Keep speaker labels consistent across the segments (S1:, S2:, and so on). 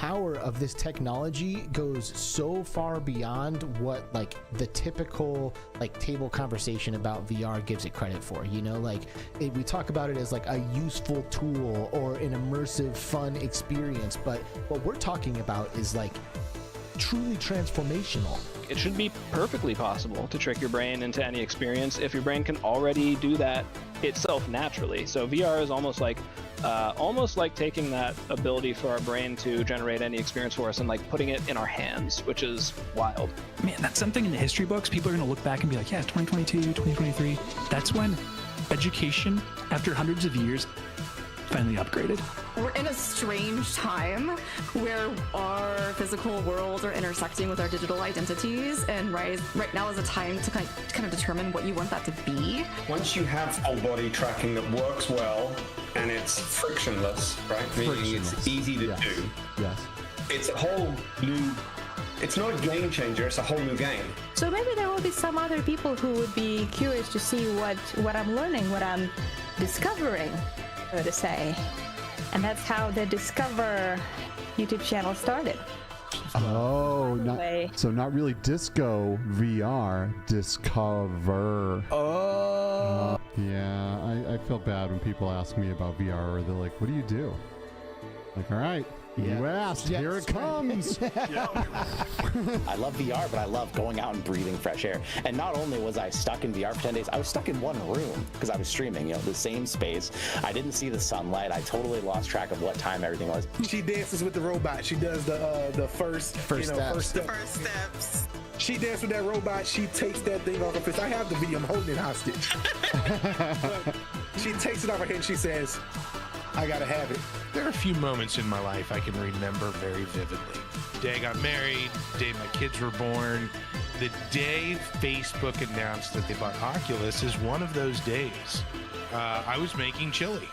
S1: power of this technology goes so far beyond what like the typical like table conversation about VR gives it credit for. You know, like we talk about it as like a useful tool or an immersive, fun experience, but what we're talking about is like truly transformational.
S2: It should be perfectly possible to trick your brain into any experience if your brain can already do that itself naturally. So VR is almost like taking that ability for our brain to generate any experience for us and like putting it in our hands, which is wild.
S3: Man, that's something in the history books. People are going to look back and be like, yeah, 2022, 2023. That's when education, after hundreds of years, finally upgraded.
S4: We're in a strange time where our physical worlds are intersecting with our digital identities, and right now is a time to kind of determine what you want that to be.
S5: Once you have full body tracking that works well and it's frictionless, right? Meaning it's easy to do.
S1: Yes.
S5: It's a whole new, it's not a game changer, it's a whole new game.
S6: So maybe there will be some other people who would be curious to see what I'm learning, what I'm discovering, so to say. And that's how the Discover YouTube channel started.
S7: Oh, not really disco VR, Discover.
S1: Oh.
S7: Yeah, I feel bad when people ask me about VR, or they're like, what do you do? Like, all right, you asked, here it comes.
S8: I love VR, but I love going out and breathing fresh air. And not only was I stuck in VR for 10 days, I was stuck in one room because I was streaming, the same space. I didn't see the sunlight. I totally lost track of what time everything was.
S9: She dances with the robot. She does the first steps. She dances with that robot. She takes that thing off her fist. I have the video. I'm holding it hostage. She takes it off her head and she says, I gotta have it.
S10: There are a few moments in my life I can remember very vividly. The day I got married, the day my kids were born, the day Facebook announced that they bought Oculus is one of those days. I was making chili.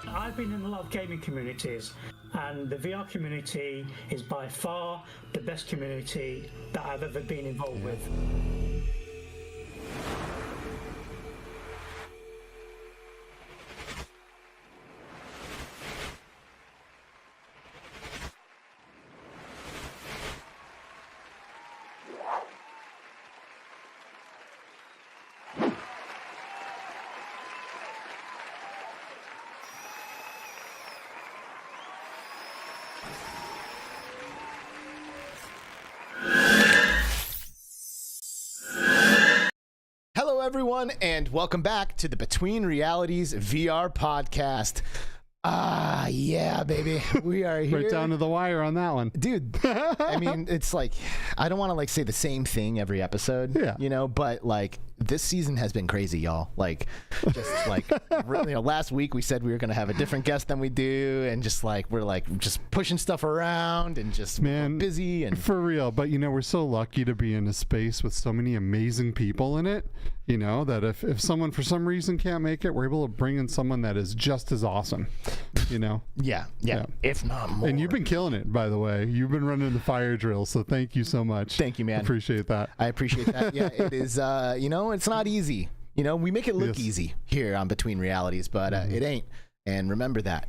S11: I've been in a lot of gaming communities, and the VR community is by far the best community that I've ever been involved with.
S1: Hello, everyone, and welcome back to the Between Realities VR podcast. Ah, yeah, baby. We are here.
S7: Right down to the wire on that one.
S1: Dude, I mean, it's like, I don't want to, like, say the same thing every episode, but, like, this season has been crazy, y'all. Like, just, like, last week we said we were going to have a different guest than we do, and just, like, we're, like, just pushing stuff around and just busy. And
S7: for real, but, we're so lucky to be in a space with so many amazing people in it, that if someone for some reason can't make it, we're able to bring in someone that is just as awesome,
S1: Yeah, if not more.
S7: And you've been killing it, by the way. You've been running the fire drill, so thank you so much.
S1: Thank you, man.
S7: Appreciate that.
S1: I appreciate that. Yeah, it is, it's not easy. We make it look easy here on Between Realities, but it ain't. And remember that,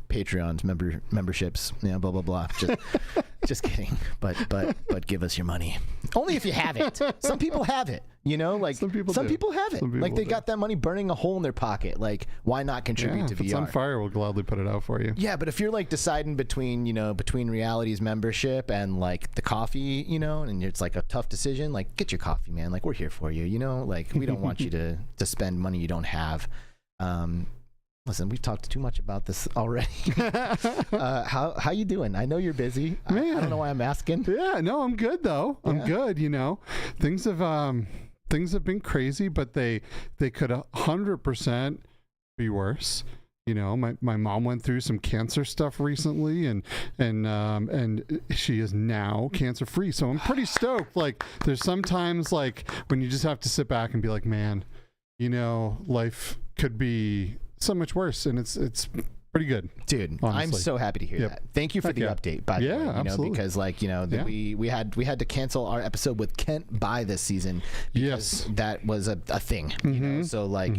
S1: Patreons, memberships, blah, blah, blah. Just kidding. But give us your money. Only if you have it. Some people have it, like some people have it. Like they got that money burning a hole in their pocket. Like, why not contribute to VR?
S7: If it's on fire, we'll gladly put it out for you.
S1: Yeah, but if you're like deciding between, Between Realities membership and like the coffee, and it's like a tough decision, like get your coffee, man. Like we're here for you, like we don't want you to spend money you don't have. Listen, we've talked too much about this already. How you doing? I know you're busy. I don't know why I'm asking.
S7: Yeah, no, I'm good though. I'm good. Things have been crazy, but they could 100% be worse. My mom went through some cancer stuff recently, and she is now cancer free. So I'm pretty stoked. Like there's sometimes like when you just have to sit back and be like, man, life could be so much worse, and it's pretty good,
S1: dude.
S7: Honestly.
S1: I'm so happy to hear that. Thank you for the update, by the way.
S7: Absolutely.
S1: Because like we had to cancel our episode with Kent by this season because that was a thing. So like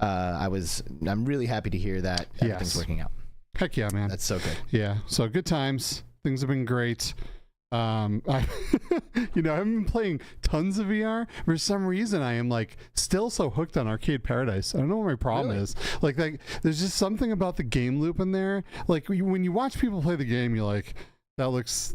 S1: I'm really happy to hear that everything's working out.
S7: Heck yeah, man.
S1: That's so good.
S7: Yeah, so good times. Things have been great. I haven't been playing tons of VR. For some reason, I am like still so hooked on Arcade Paradise. I don't know what my problem is. Like, there's just something about the game loop in there. Like when you watch people play the game, you're like, that looks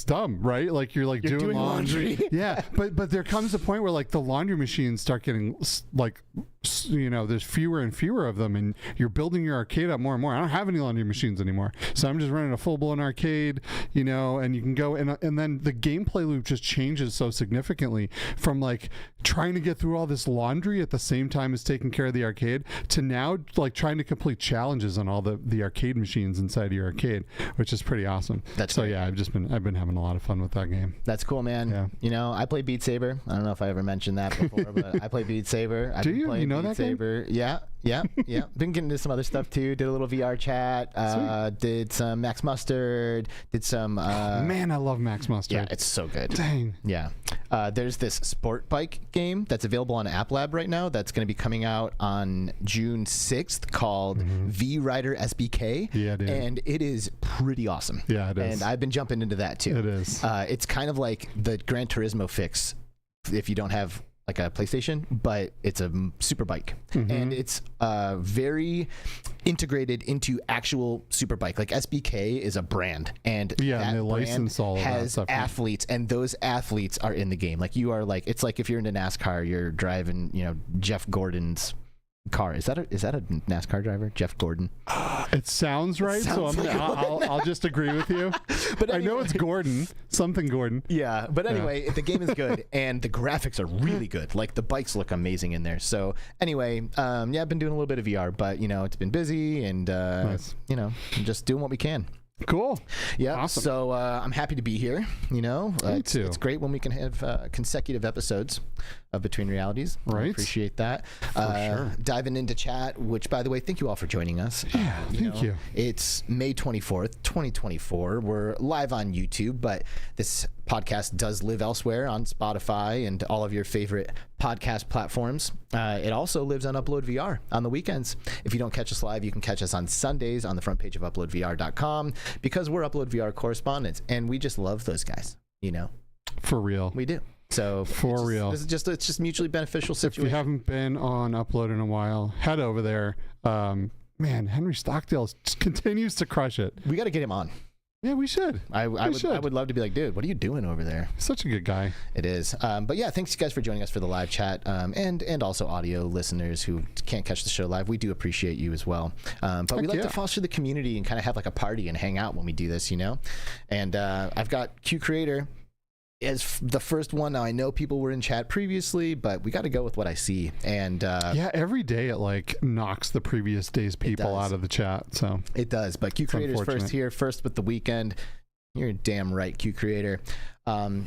S7: dumb, right? Like you're doing laundry. Yeah, but there comes a point where like the laundry machines start getting like, there's fewer and fewer of them, and you're building your arcade up more and more. I don't have any laundry machines anymore, so I'm just running a full-blown arcade, and you can go and then the gameplay loop just changes so significantly from like trying to get through all this laundry at the same time as taking care of the arcade to now like trying to complete challenges on all the arcade machines inside your arcade, which is pretty awesome. So yeah, I've been having a lot of fun with that game.
S1: That's cool, man. Yeah. I play Beat Saber. I don't know if I ever mentioned that before, but I play Beat Saber.
S7: Do you? You know
S1: Beat
S7: that
S1: Saber.
S7: game?
S1: Yeah. Been getting into some other stuff too. Did a little VR chat. Did some Max Mustard. Did some.
S7: Man, I love Max Mustard.
S1: Yeah, it's so good.
S7: Dang.
S1: Yeah. There's this sport bike game that's available on App Lab right now. That's going to be coming out on June 6th, called V Rider SBK.
S7: Yeah, dude.
S1: And it is pretty awesome.
S7: Yeah, it is.
S1: And I've been jumping into that too.
S7: It is.
S1: It's kind of like the Gran Turismo fix if you don't have like a PlayStation, but it's a super bike, and it's very integrated into actual super bike. Like SBK is a brand, and that
S7: they license all of that
S1: has
S7: stuff,
S1: athletes, and those athletes are in the game. Like you are like, it's like if you're into NASCAR, you're driving, Jeff Gordon's car. Is that a NASCAR driver, Jeff Gordon?
S7: It sounds right, so I'll just agree with you. But anyway, I know it's Gordon, something Gordon.
S1: Yeah, but anyway, the game is good, and the graphics are really good. Like the bikes look amazing in there. So anyway, I've been doing a little bit of VR, but it's been busy, and
S7: nice.
S1: Just doing what we can.
S7: Cool.
S1: Yeah.
S7: Awesome.
S1: So I'm happy to be here.
S7: Me too.
S1: It's great when we can have consecutive episodes of Between Realities.
S7: Right.
S1: I appreciate that.
S7: For sure.
S1: Diving into chat, which, by the way, thank you all for joining us.
S7: Yeah, thank you.
S1: It's May 24th, 2024. We're live on YouTube, but this podcast does live elsewhere on Spotify and all of your favorite podcast platforms. It also lives on Upload VR on the weekends. If you don't catch us live, you can catch us on Sundays on the front page of uploadvr.com, because we're Upload VR correspondents, and we just love those guys.
S7: For real.
S1: We do. So
S7: real.
S1: It's just mutually beneficial situation.
S7: If you haven't been on Upload in a while, head over there. Man, Henry Stockdale continues to crush it.
S1: We got to get him on.
S7: Yeah, we should.
S1: I would love to be like, dude, what are you doing over there?
S7: Such a good guy.
S1: It is. But yeah, thanks you guys for joining us for the live chat, and also audio listeners who can't catch the show live. We do appreciate you as well. But we like to foster the community and kind of have like a party and hang out when we do this, And I've got Qcreator as the first one. Now I know people were in chat previously, but we got to go with what I see. And
S7: every day it like knocks the previous day's people out of the chat. So
S1: it does. But Qcreator's first here, first with the weekend. You're damn right, Qcreator.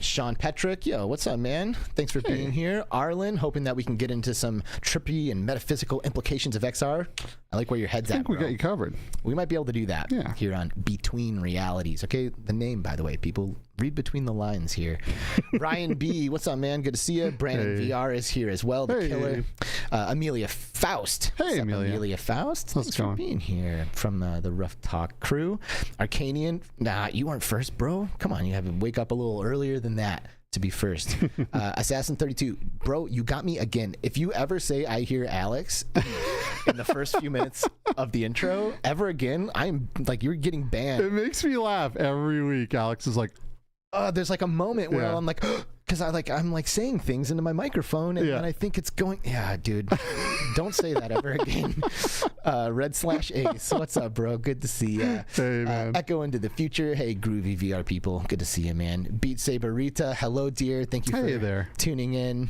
S1: Sean Petrick, what's up, man? Thanks for being here. Arlen, hoping that we can get into some trippy and metaphysical implications of XR. I like where your head's at.
S7: I think we got you covered.
S1: We might be able to do that here on Between Realities. Okay, the name, by the way, people. Read between the lines here. Ryan B, what's up, man? Good to see you. Brandon VR is here as well, the killer. Amelia Faust.
S7: Hey,
S1: Amelia Faust. Thanks for being here from the Rough Talk crew. Arcanian, nah, you weren't first, bro. Come on, you have to wake up a little earlier than that to be first. Assassin 32, bro, you got me again. If you ever say I hear Alex in the first few minutes of the intro ever again, I'm like, you're getting banned.
S7: It makes me laugh every week. Alex is like,
S1: there's like a moment where I'm like, because I'm like saying things into my microphone, and then I think it's going, dude, don't say that ever again. Red/Ace, what's up, bro? Good to see you.
S7: Hey, man.
S1: Echo into the future. Hey, groovy VR people, good to see you, man. Beat Saber Rita, hello, dear. Thank you for tuning in.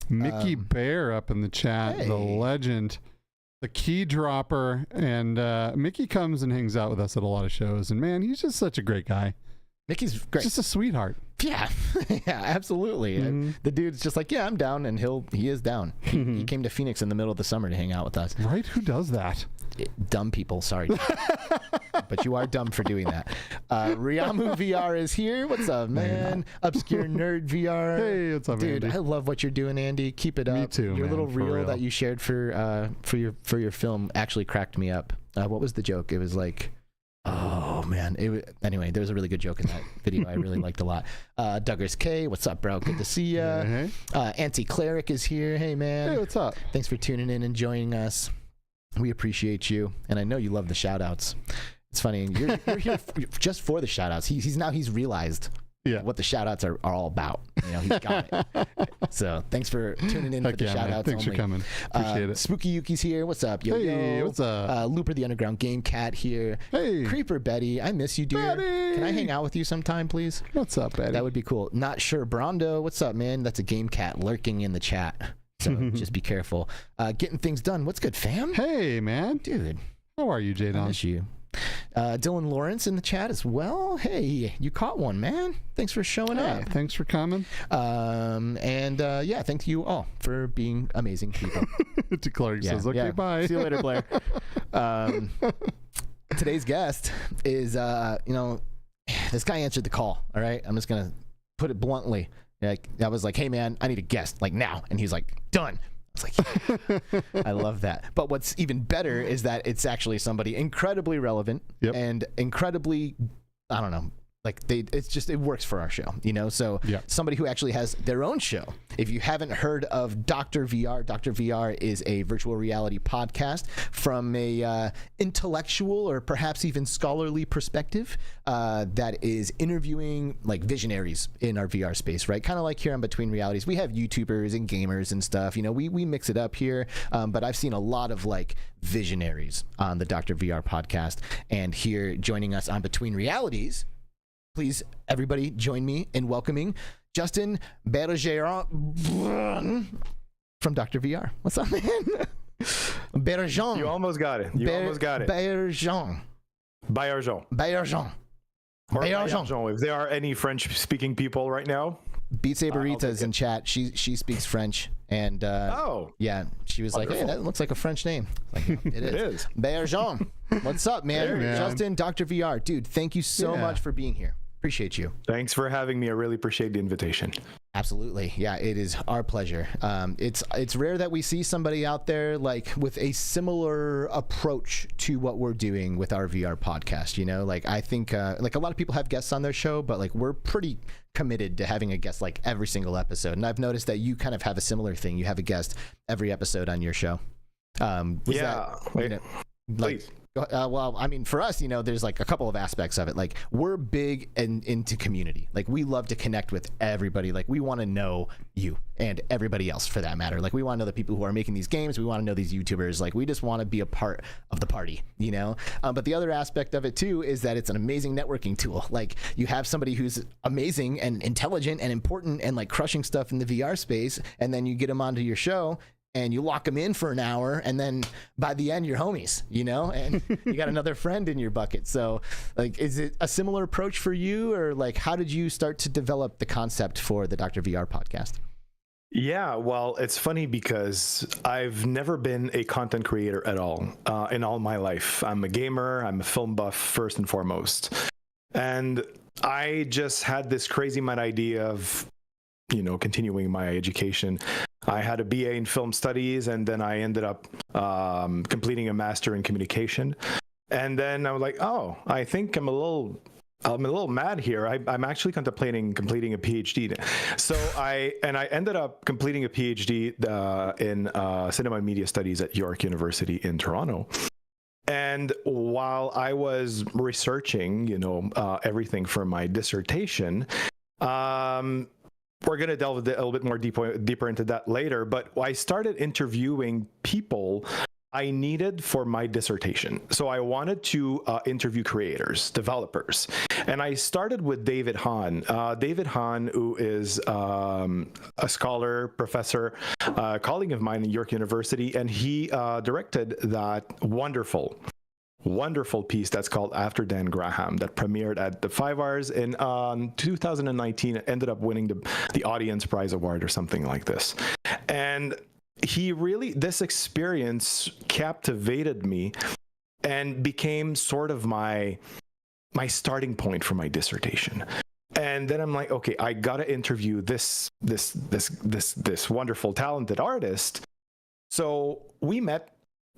S7: MickeyBerr up in the chat, the legend, the key dropper, and Mickey comes and hangs out with us at a lot of shows, and man, he's just such a great guy.
S1: Mickey's great.
S7: Just a sweetheart.
S1: Yeah, yeah, absolutely. The dude's just like, I'm down, and he is down. He came to Phoenix in the middle of the summer to hang out with us.
S7: Right? Who does that?
S1: Dumb people, sorry. But you are dumb for doing that. Ryamu VR is here. What's up, man? Obscure Nerd VR.
S7: Hey, what's up,
S1: dude?
S7: Andy?
S1: I love what you're doing, Andy. Keep it up.
S7: Me too,
S1: Your
S7: man,
S1: little
S7: for real.
S1: that you shared for your film actually cracked me up. What was the joke? It was like, man. Anyway, there was a really good joke in that video. I really liked a lot. Douglas K, what's up, bro? Good to see ya. Anti-Cleric is here. Hey, man.
S7: Hey, what's up?
S1: Thanks for tuning in and joining us. We appreciate you, and I know you love the shout-outs. It's funny. You're here just for the shout-outs. He's realized what the shout-outs are all about. You know, he's got it. So thanks for tuning in for the shout-outs.
S7: Thanks for coming. Appreciate it.
S1: Spooky Yuki's here. What's up, yo?
S7: Hey, what's up?
S1: Looper the Underground Game Cat here.
S7: Hey.
S1: Creeper Betty, I miss you, dear.
S7: Betty.
S1: Can I hang out with you sometime, please?
S7: What's up, Betty?
S1: That would be cool. Not sure, Brondo. What's up, man? That's a Game Cat lurking in the chat. So just be careful. Getting things done. What's good, fam?
S7: Hey, man.
S1: Dude.
S7: How are you, J-Don?
S1: I miss you. Dylan Lawrence in the chat as well. Hey, you caught one, man. Thanks for showing up.
S7: Thanks for coming.
S1: Yeah, thank you all for being amazing people.
S7: Clark says, okay, bye.
S1: See you later, Blair. Today's guest is, this guy answered the call. All right, I'm just gonna put it bluntly. Like, I was like, hey man, I need a guest, like now, and he's like, done. I was like, yeah. I love that. But what's even better is that it's actually somebody incredibly relevant and incredibly, I don't know, like it works for our show, you know? So somebody who actually has their own show. If you haven't heard of Dr. VR, Dr. VR is a virtual reality podcast from a intellectual or perhaps even scholarly perspective that is interviewing like visionaries in our VR space, right? Kind of like here on Between Realities. We have YouTubers and gamers and stuff, you know, we mix it up here, but I've seen a lot of like visionaries on the Dr. VR podcast, and here joining us on Between Realities, please, everybody, join me in welcoming Justin Baillargeon from Dr. VR. What's up, man? Baillargeon.
S12: You almost got it.
S1: Baillargeon.
S12: Baillargeon. If there are any French-speaking people right now.
S1: Beat Saberita's in chat. She speaks French, and yeah, she was like, "Hey, that looks like a French name." Like, it is. Baillargeon. What's up, man? Justin, Dr. VR, dude. Thank you so much for being here. Appreciate you.
S12: Thanks for having me. I really appreciate the invitation.
S1: Absolutely. Yeah, it is our pleasure. It's rare that we see somebody out there like with a similar approach to what we're doing with our VR podcast. You know, like I think like a lot of people have guests on their show, but like we're pretty committed to having a guest like every single episode. And I've noticed that you kind of have a similar thing. You have a guest every episode on your show.
S12: Please.
S1: Well, I mean, for us, you know, there's like a couple of aspects of it. Like, we're big into community. Like, we love to connect with everybody. Like, we want to know you and everybody else for that matter. Like, we want to know the people who are making these games. We want to know these YouTubers. Like, we just want to be a part of the party, you know? But the other aspect of it, too, is that it's an amazing networking tool. Like, you have somebody who's amazing and intelligent and important and, like, crushing stuff in the VR space, and then you get them onto your show, and you lock them in for an hour, and then by the end, you're homies, you know, and you got another friend in your bucket. So, like, is it a similar approach for you, or like, how did you start to develop the concept for the Dr. VR podcast?
S12: Yeah, well, it's funny because I've never been a content creator at all in all my life. I'm a gamer, I'm a film buff first and foremost. And I just had this crazy mad idea of, you know, continuing my education. I had a BA in film studies, and then I ended up completing a master in communication. And then I was like, oh, I think I'm a little mad here. I'm actually contemplating completing a PhD. So I ended up completing a PhD in cinema and media studies at York University in Toronto. And while I was researching, you know, everything for my dissertation, we're going to delve a little bit more deeper into that later, but I started interviewing people I needed for my dissertation. So I wanted to interview creators, developers, and I started with David Hahn. David Hahn, who is a scholar, professor, colleague of mine at York University, and he directed that wonderful piece that's called After Dan Graham that premiered at the 5 Hours in 2019. It ended up winning the Audience Prize Award or something like this. And this experience captivated me and became sort of my starting point for my dissertation. And then I'm like, okay, I gotta interview this wonderful, talented artist. So we met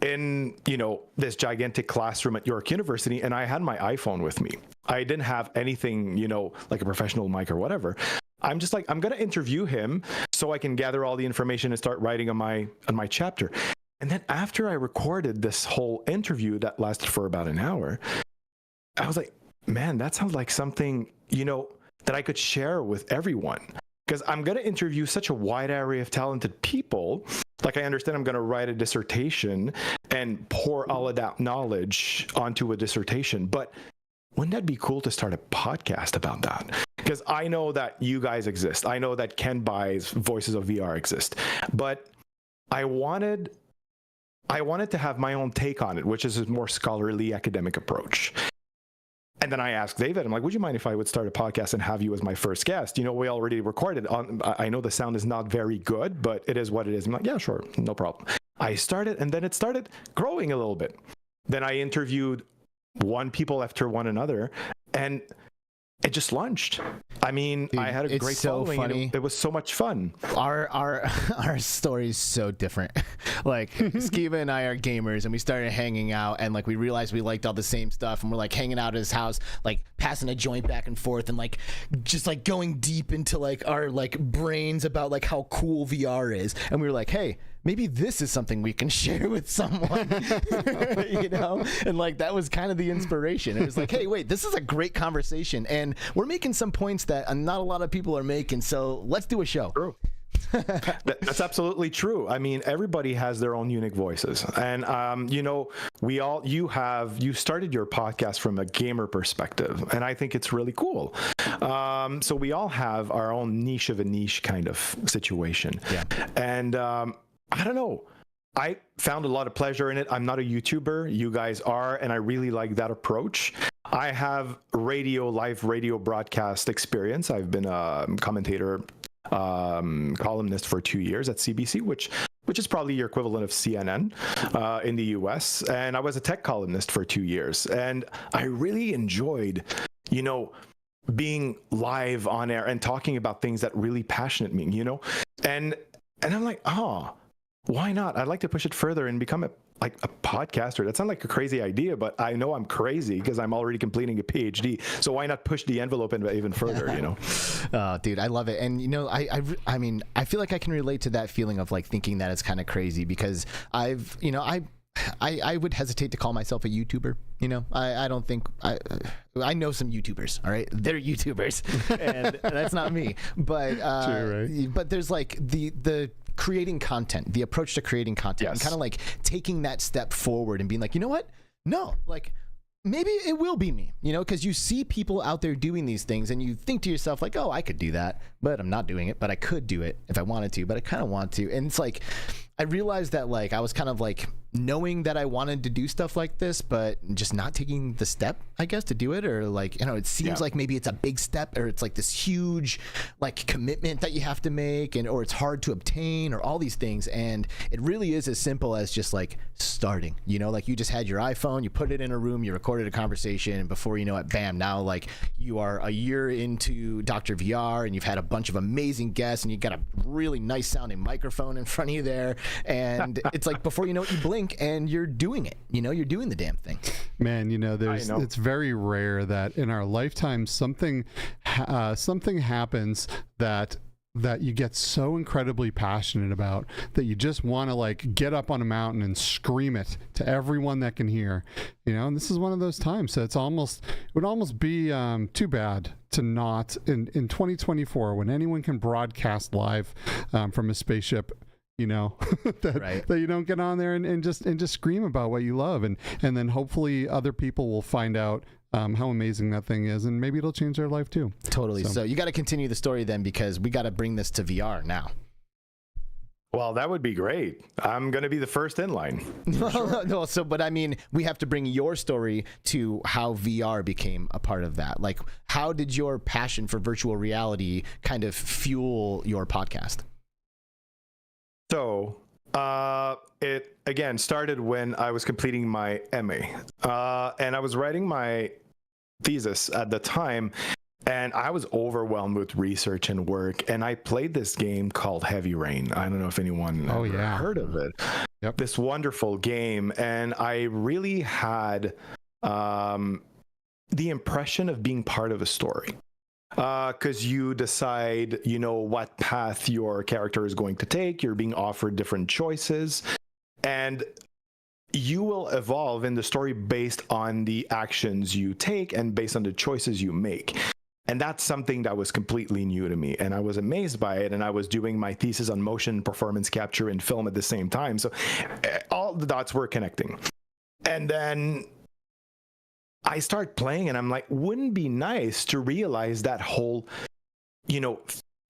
S12: in, you know, this gigantic classroom at York University, and I had my iPhone with me. I didn't have anything, you know, like a professional mic or whatever. I'm just like, I'm going to interview him so I can gather all the information and start writing on my chapter. And then after I recorded this whole interview that lasted for about an hour, I was like, man, that sounds like something, you know, that I could share with everyone. Because I'm going to interview such a wide array of talented people. Like, I understand I'm going to write a dissertation and pour all of that knowledge onto a dissertation. But wouldn't that be cool to start a podcast about that? Because I know that you guys exist. I know that Ken Bai's Voices of VR exist. But I wanted to have my own take on it, which is a more scholarly academic approach. And then I asked David, I'm like, would you mind if I would start a podcast and have you as my first guest? You know, we already recorded on, I know the sound is not very good, but it is what it is. I'm like, yeah, sure, no problem. I started, and then it started growing a little bit. Then I interviewed one people after one another, and it just launched. I mean, dude, I had a great following. Funny. It was so much fun.
S1: Our story is so different. Like, Skiva and I are gamers, and we started hanging out, and like we realized we liked all the same stuff, and we're like hanging out at his house, like passing a joint back and forth, and like just like going deep into like our like brains about like how cool VR is. And we were like, hey, maybe this is something we can share with someone, you know? And like, that was kind of the inspiration. It was like, hey, wait, this is a great conversation, and we're making some points that not a lot of people are making, so let's do a show.
S12: True. That's absolutely true. I mean, everybody has their own unique voices, and you know, you started your podcast from a gamer perspective, and I think it's really cool. So we all have our own niche of a niche kind of situation. Yeah. And I don't know, I found a lot of pleasure in it. I'm not a YouTuber, you guys are, and I really like that approach. I have live radio broadcast experience. I've been a commentator, columnist for 2 years at CBC, which is probably your equivalent of CNN in the US. And I was a tech columnist for 2 years. And I really enjoyed, you know, being live on air and talking about things that really passionate me, you know? And I'm like, why not? I'd like to push it further and become a podcaster. That sounds like a crazy idea, but I know I'm crazy because I'm already completing a PhD. So why not push the envelope even further, you know?
S1: Oh, dude, I love it. And, you know, I mean, I feel like I can relate to that feeling of like thinking that it's kind of crazy, because I would hesitate to call myself a YouTuber. You know, I don't think I know some YouTubers. All right, they're YouTubers, and that's not me. But true, right? But there's like the creating content, the approach to creating content, and kind of like taking that step forward and being like, you know what? No, like, maybe it will be me, you know, because you see people out there doing these things and you think to yourself like, oh, I could do that, but I'm not doing it, but I could do it if I wanted to, but I kind of want to. And it's like, I realized that like I was kind of like knowing that I wanted to do stuff like this, but just not taking the step, I guess, to do it. Or like, you know, it seems like maybe it's a big step, or it's like this huge like commitment that you have to make, and or it's hard to obtain, or all these things. And it really is as simple as just like starting, you know, like you just had your iPhone, you put it in a room, you recorded a conversation, and before you know it, bam, now like you are a year into Dr. VR, and you've had a bunch of amazing guests, and you got a really nice sounding microphone in front of you there. And it's like, before you know it, you blink and you're doing it, you know, you're doing the damn thing.
S7: Man, you know, it's very rare that in our lifetime something happens that you get so incredibly passionate about that you just want to like get up on a mountain and scream it to everyone that can hear, you know. And this is one of those times. So it would almost be too bad to not in 2024, when anyone can broadcast live from a spaceship, you know, that you don't get on there and just scream about what you love, and then hopefully other people will find out how amazing that thing is, and maybe it'll change their life too.
S1: Totally. So you got to continue the story then, because we got to bring this to VR now.
S12: Well, that would be great. I'm going to be the first in line.
S1: But I mean, we have to bring your story to how VR became a part of that. Like, how did your passion for virtual reality kind of fuel your podcast?
S12: So it again started when I was completing my MA, and I was writing my thesis at the time, And I was overwhelmed with research and work, and I played this game called Heavy Rain. I don't know if anyone heard of it.
S7: Yep.
S12: This wonderful game, and I really had the impression of being part of a story. Because you decide, what path your character is going to take. You're being offered different choices, and you will evolve in the story based on the actions you take and based on the choices you make. And that's something that was completely new to me, and I was amazed by it. And I was doing my thesis on motion performance capture in film at the same time, so all the dots were connecting. And then I start playing, and I'm like, wouldn't it be nice to realize that whole,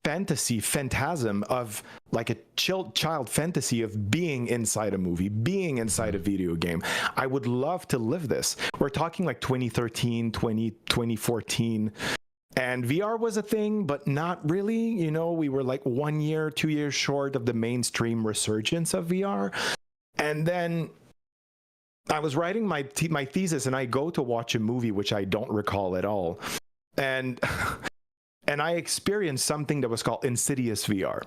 S12: phantasm of like a child fantasy of being inside a movie, being inside a video game. I would love to live this. We're talking like 2013, 2014. And VR was a thing, but not really. We were like 1 year, 2 years short of the mainstream resurgence of VR. And then I was writing my thesis, and I go to watch a movie, which I don't recall at all. And I experienced something that was called Insidious VR.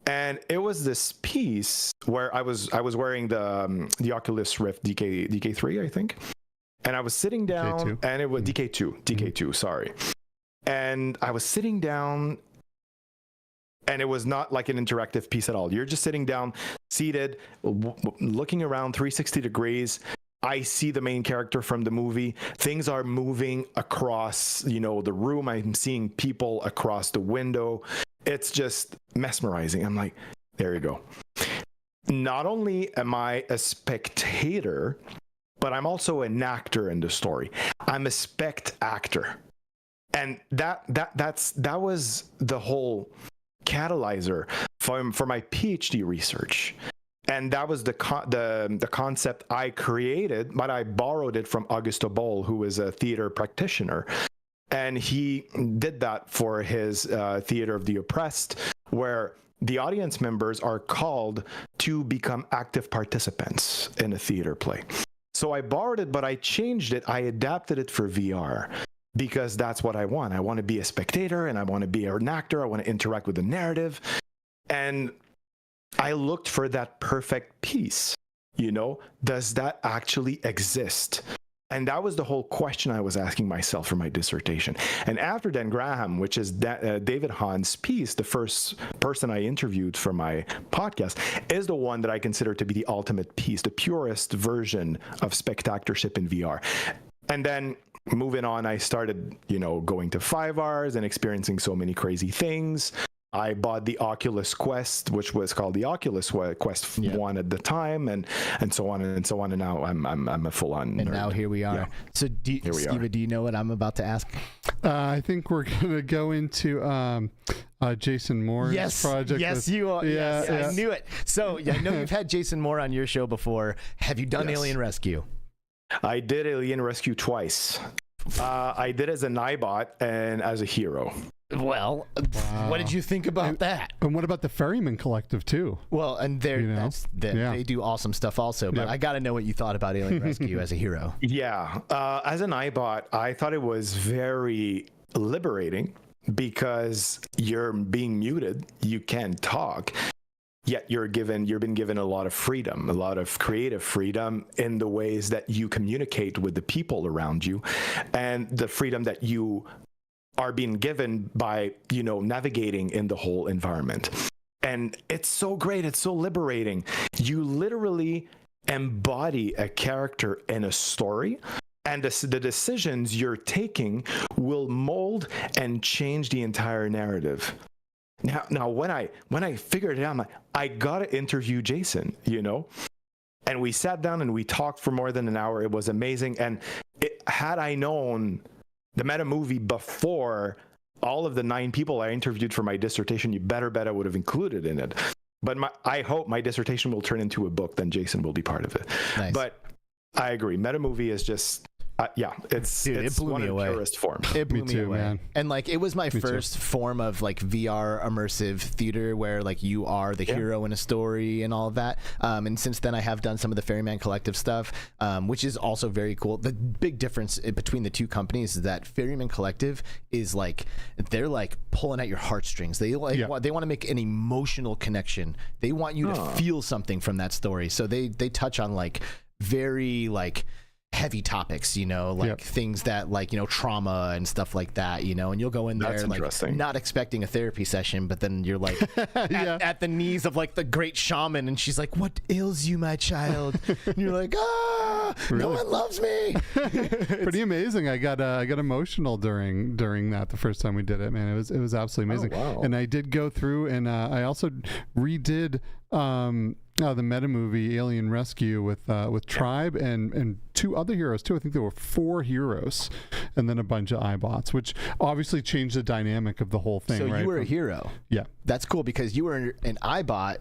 S12: And it was this piece where I was wearing the Oculus Rift DK3, I think. And I was sitting down,
S7: DK2.
S12: And it was DK2, sorry. And I was sitting down, and it was not like an interactive piece at all. You're just sitting down, seated, looking around 360 degrees. I see the main character from the movie. Things are moving across, the room. I'm seeing people across the window. It's just mesmerizing. I'm like, there you go. Not only am I a spectator, but I'm also an actor in the story. I'm a spect-actor. And that was the whole catalyzer for my PhD research. And that was the concept I created, but I borrowed it from Augusto Boll, who is a theater practitioner. And he did that for his Theater of the Oppressed, where the audience members are called to become active participants in a theater play. So I borrowed it, but I changed it. I adapted it for VR. Because that's what I want. I want to be a spectator, and I want to be an actor. I want to interact with the narrative. And I looked for that perfect piece. Does that actually exist? And that was the whole question I was asking myself for my dissertation. And after Dan Graham, which is David Hahn's piece, the first person I interviewed for my podcast, is the one that I consider to be the ultimate piece, the purest version of spectatorship in VR. And then moving on, I started, going to 5Rs and experiencing so many crazy things. I bought the Oculus Quest, which was called the Oculus Quest 1 at the time, and so on and so on. And now I'm a full-on nerd.
S1: And now here we are. Yeah. So, Steve, do you know what I'm about to ask?
S7: I think we're gonna go into Jason Moore's project.
S1: Yes, you are. Yeah, I knew it. So I know you've had Jason Moore on your show before. Have you done Alien Rescue?
S12: I did Alien Rescue twice. I did as a Nightbot and as a hero.
S1: Well, what did you think about that?
S7: And what about the Ferryman Collective too?
S1: Well, and they do awesome stuff also, but I got to know what you thought about Alien Rescue as a hero.
S12: Yeah, as an Nightbot, I thought it was very liberating because you're being muted, you can't talk. Yet you've been given a lot of freedom, a lot of creative freedom in the ways that you communicate with the people around you, and the freedom that you are being given by, navigating in the whole environment. And it's so great. It's so liberating. You literally embody a character in a story, and the decisions you're taking will mold and change the entire narrative. Now, when I figured it out, I'm like, I gotta interview Jason, and we sat down and we talked for more than an hour. It was amazing. And had I known the meta movie before all of the 9 people I interviewed for my dissertation, you better bet I would have included in it. But I hope my dissertation will turn into a book, then Jason will be part of it.
S1: Nice.
S12: But I agree. Meta movie is just Yeah, it's
S1: it blew
S12: one
S1: me
S12: in
S1: away.
S12: purest form.
S1: It blew
S7: Me
S1: me
S7: too,
S1: away.
S7: man.
S1: And like it was my first form of like VR immersive theater where like you are the hero in a story and all of that. And since then I have done some of the Ferryman Collective stuff, which is also very cool. The big difference between the two companies is that Ferryman Collective is like they're like pulling at your heartstrings. They like they want to make an emotional connection. They want you to feel something from that story. So they touch on like very like heavy topics, you know, like things that like, you know, trauma and stuff like that, you know, and you'll go in there like not expecting a therapy session, but then you're like at the knees of like the great shaman and she's like, what ails you, my child? And you're like, no one loves me.
S7: Pretty amazing. I got emotional during that the first time we did it, man. It was absolutely amazing.
S12: wow.
S7: And I did go through and I also redid the meta movie Alien Rescue with Tribe and two other heroes too. I think there were 4 heroes and then a bunch of iBots, which obviously changed the dynamic of the whole thing.
S1: So
S7: right?
S1: you were a hero.
S7: Yeah.
S1: That's cool because you were an iBot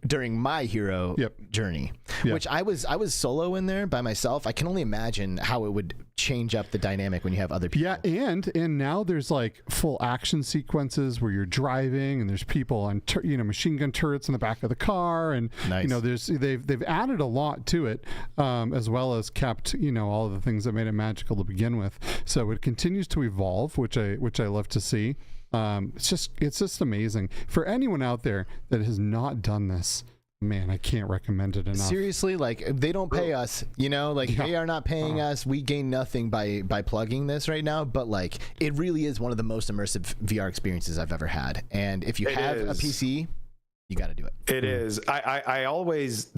S1: during my hero journey, which I was solo in there by myself. I can only imagine how it would change up the dynamic when you have other people.
S7: Yeah, and now there's like full action sequences where you're driving and there's people on machine gun turrets in the back of the car, and you know they've added a lot to it, as well as kept all of the things that made it magical to begin with. So it continues to evolve, which I love to see. It's just amazing for anyone out there that has not done this. Man, I can't recommend it enough.
S1: Seriously, like they don't pay us, they are not paying us. We gain nothing by plugging this right now, but like it really is one of the most immersive VR experiences I've ever had. And if you have a PC, you got to do it.
S12: It is. I always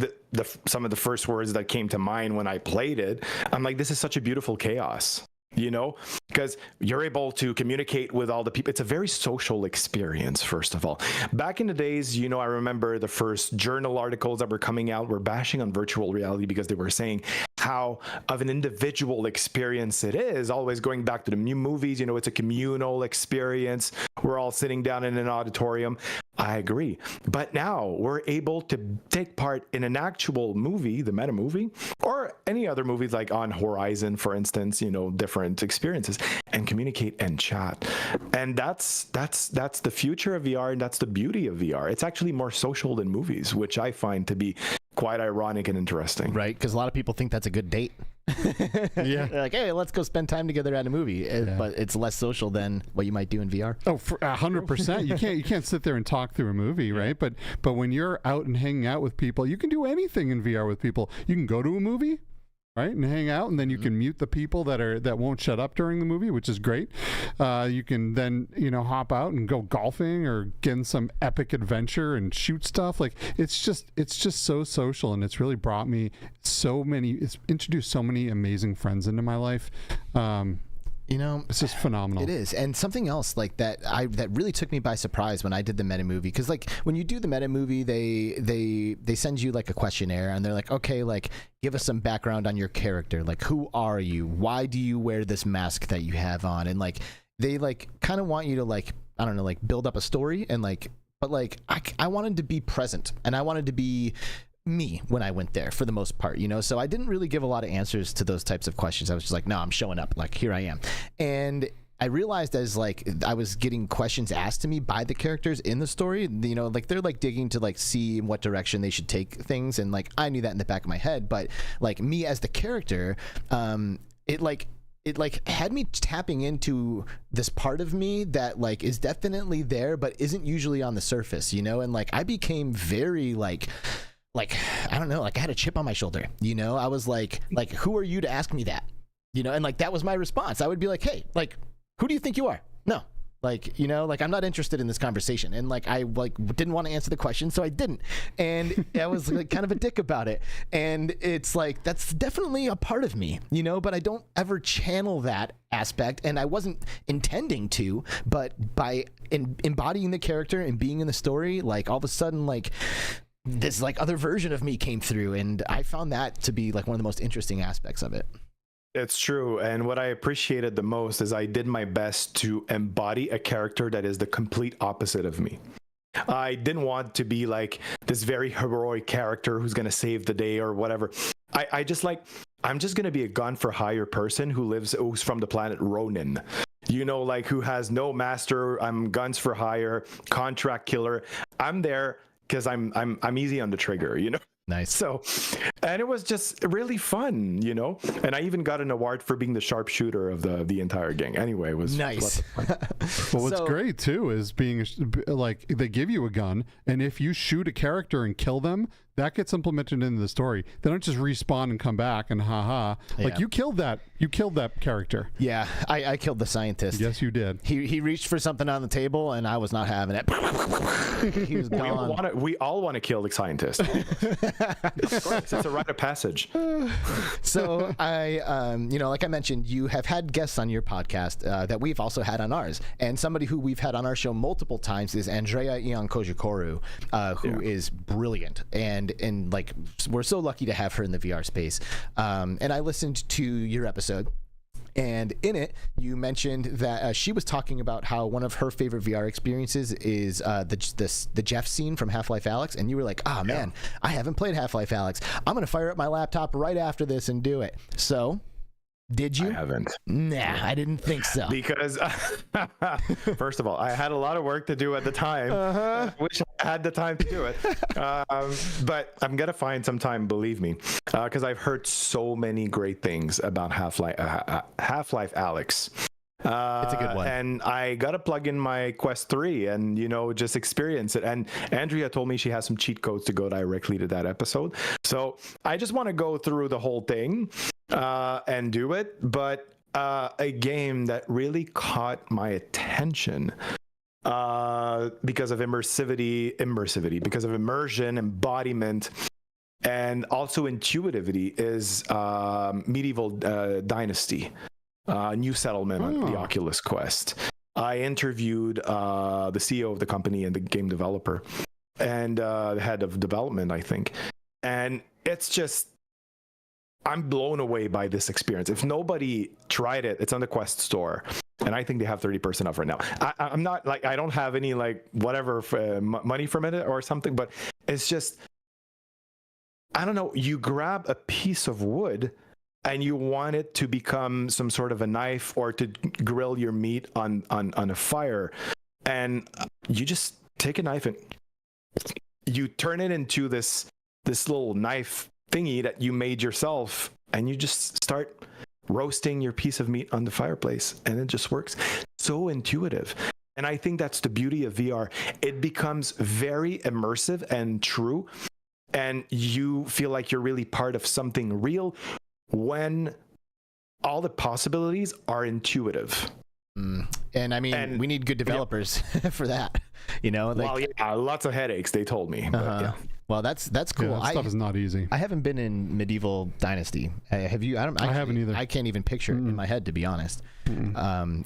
S12: some of the first words that came to mind when I played it, I'm like, this is such a beautiful chaos. Because you're able to communicate with all the people. It's a very social experience, first of all. Back in the days, I remember the first journal articles that were coming out were bashing on virtual reality because they were saying how of an individual experience it is, always going back to the new movies. It's a communal experience. We're all sitting down in an auditorium. I agree. But now we're able to take part in an actual movie, the meta movie, or any other movies like on Horizon, for instance, different experiences, and communicate and chat. And that's the future of VR, and that's the beauty of VR. It's actually more social than movies, which I find to be quite ironic and interesting.
S1: Right, because a lot of people think that's a good date. They're like, hey, let's go spend time together at a movie, but it's less social than what you might do in VR.
S7: Oh, for 100%. You can't sit there and talk through a movie, right? But when you're out and hanging out with people, you can do anything in VR with people. You can go to a movie, right, and hang out, and then you can mute the people that won't shut up during the movie, which is great. You can then hop out and go golfing or get in some epic adventure and shoot stuff. Like it's just so social, and it's really brought me it's introduced so many amazing friends into my life. It's just phenomenal.
S1: It is. And something else like that really took me by surprise when I did the meta movie, because like when you do the meta movie, they send you like a questionnaire, and they're like, okay, like give us some background on your character, like who are you, why do you wear this mask that you have on, and like they like kind of want you to like, I don't know, like build up a story, and like, but like I wanted to be present, and I wanted to be me when I went there for the most part, so I didn't really give a lot of answers to those types of questions. I was just like, no, I'm showing up, like here I am. And I realized as like I was getting questions asked to me by the characters in the story, like they're like digging to like see in what direction they should take things, and like I knew that in the back of my head, but like me as the character, it had me tapping into this part of me that like is definitely there but isn't usually on the surface, and like I became very like I don't know, like I had a chip on my shoulder, I was like who are you to ask me that, and like that was my response. I would be like, hey, like who do you think you are? No, like like I'm not interested in this conversation, and like I like didn't want to answer the question, so I didn't, and I was like kind of a dick about it. And it's like that's definitely a part of me, but I don't ever channel that aspect, and I wasn't intending to, but by embodying the character and being in the story, like all of a sudden like this like other version of me came through, and I found that to be like one of the most interesting aspects of it.
S12: It's true. And what I appreciated the most is I did my best to embody a character that is the complete opposite of me. I didn't want to be like this very heroic character who's going to save the day or whatever. I just like, I'm just gonna be a gun for hire person who's from the planet Ronin. You know, like who has no master. I'm guns for hire, contract killer. I'm there because I'm easy on the trigger, you know.
S1: Nice.
S12: So, and it was just really fun, you know. And I even got an award for being the sharpshooter of the entire gang. Anyway, it was
S1: nice.
S7: Well, what's great too is being like they give you a gun, and if you shoot a character and kill them, that gets implemented into the story. They don't just respawn and come back and like you killed that character.
S1: Yeah, I killed the scientist.
S7: Yes, you did.
S1: He reached for something on the table, and I was not having it. He was gone.
S12: We all want to kill the scientist. Of course, it's a rite of passage.
S1: So like I mentioned, you have had guests on your podcast that we've also had on ours, and somebody who we've had on our show multiple times is Andrea Ion-Kojikoru, who is brilliant, and like we're so lucky to have her in the VR space. And I listened to your episode, and in it you mentioned that she was talking about how one of her favorite VR experiences is the Jeff scene from Half-Life Alyx, and you were like, man, I haven't played Half-Life Alyx. I'm gonna fire up my laptop right after this and do it. So did you?
S12: I haven't.
S1: Nah, I didn't think so.
S12: Because first of all, I had a lot of work to do at the time. I wish I had the time to do it. But I'm going to find some time, believe me, because I've heard so many great things about Half-Life Alyx.
S1: It's a good one.
S12: And I got to plug in my Quest 3 and, you know, just experience it. And Andrea told me she has some cheat codes to go directly to that episode. So I just want to go through the whole thing and do it. But a game that really caught my attention because of immersivity, because of immersion, embodiment, and also intuitivity is Medieval Dynasty. New Settlement on the Oculus Quest. I interviewed the CEO of the company and the game developer and the head of development, I think. And it's just, I'm blown away by this experience. If nobody tried it, it's on the Quest store. And I think they have 30% off right now. I'm not like, I don't have any like whatever money from it or something, but it's just, I don't know, you grab a piece of wood and you want it to become some sort of a knife or to grill your meat on a fire. And you just take a knife and you turn it into this little knife thingy that you made yourself. And you just start roasting your piece of meat on the fireplace. And it just works. So intuitive. And I think that's the beauty of VR. It becomes very immersive and true. And you feel like you're really part of something real when all the possibilities are intuitive.
S1: And I mean, we need good developers for that, you know. Like,
S12: well, yeah, lots of headaches, they told me. But, yeah.
S1: Well, that's cool.
S7: Yeah, that stuff is not easy.
S1: I haven't been in Medieval Dynasty. Have you? I haven't either. I can't even picture it in my head, to be honest.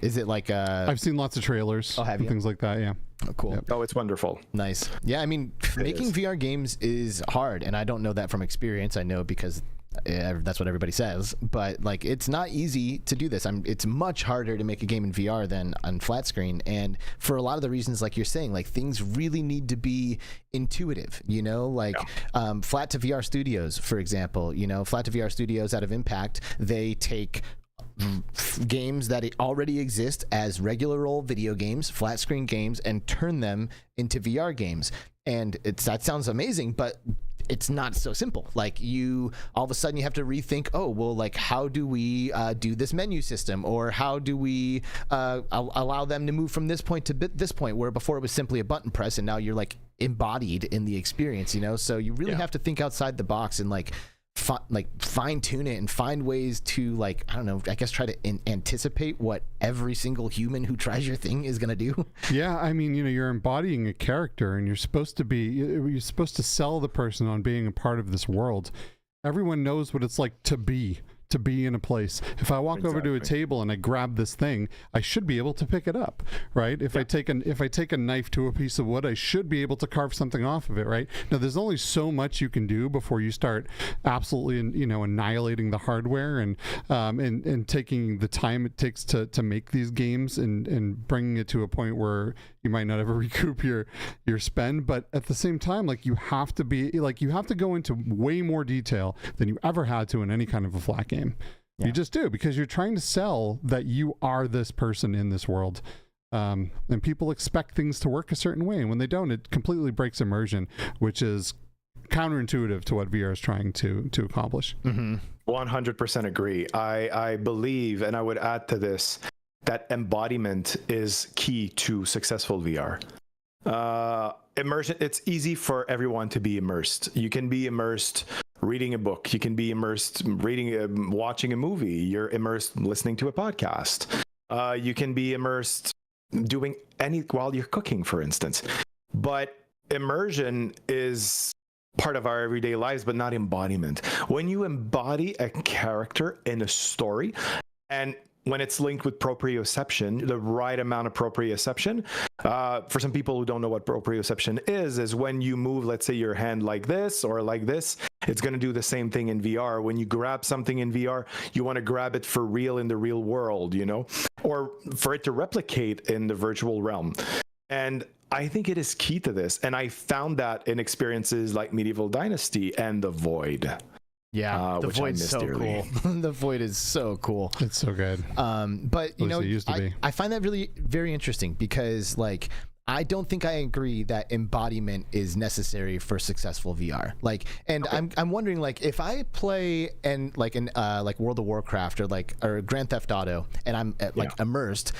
S1: Is it like
S7: I've seen lots of trailers and things like that. Yeah.
S1: Oh, cool.
S12: Yep. Oh, it's wonderful.
S1: Nice. Yeah, I mean, making VR games is hard, and I don't know that from experience. I know because that's what everybody says, but like it's not easy to do this. It's much harder to make a game in VR than on flat screen, and for a lot of the reasons like you're saying, like things really need to be intuitive, you know, like Flat to VR Studios, for example, you know, Flat to VR Studios out of Impact, they take games that already exist as regular old video games, flat screen games, and turn them into VR games. And that sounds amazing, but it's not so simple. Like you, all of a sudden you have to rethink, oh, well, like how do we do this menu system, or how do we allow them to move from this point to this point, where before it was simply a button press and now you're like embodied in the experience, you know? So you really have to think outside the box and like fine tune it and find ways to, like, I don't know, I guess try to anticipate what every single human who tries your thing is going to do.
S7: Yeah, I mean, you know, you're embodying a character and you're supposed to sell the person on being a part of this world. Everyone knows what it's like to be to be in a place. If I walk over to a table and I grab this thing, I should be able to pick it up, right? If I take a knife to a piece of wood, I should be able to carve something off of it, right? Now, there's only so much you can do before you start absolutely, you know, annihilating the hardware and taking the time it takes to make these games and bringing it to a point where you might not ever recoup your spend. But at the same time, like, you have to go into way more detail than you ever had to in any kind of a flat game. Yeah. You just do, because you're trying to sell that you are this person in this world. And people expect things to work a certain way, and when they don't, it completely breaks immersion, which is counterintuitive to what VR is trying to accomplish.
S12: 100% agree. I believe, and I would add to this, that embodiment is key to successful VR. Immersion, it's easy for everyone to be immersed. You can be immersed reading a book. You can be immersed watching a movie. You're immersed listening to a podcast. You can be immersed doing while you're cooking, for instance. But immersion is part of our everyday lives, but not embodiment. When you embody a character in a story, and when it's linked with proprioception, the right amount of proprioception. For some people who don't know what proprioception is when you move, let's say, your hand like this or like this, it's going to do the same thing in VR. When you grab something in VR, you want to grab it for real in the real world, you know, or for it to replicate in the virtual realm. And I think it is key to this. And I found that in experiences like Medieval Dynasty and The Void.
S1: Yeah, the Void's so cool. The Void is so cool.
S7: It's so good.
S1: But you know, I find that really very interesting, because like, I don't think I agree that embodiment is necessary for successful VR. Like, and okay. I'm wondering, like, if I play in like World of Warcraft or Grand Theft Auto, and I'm immersed,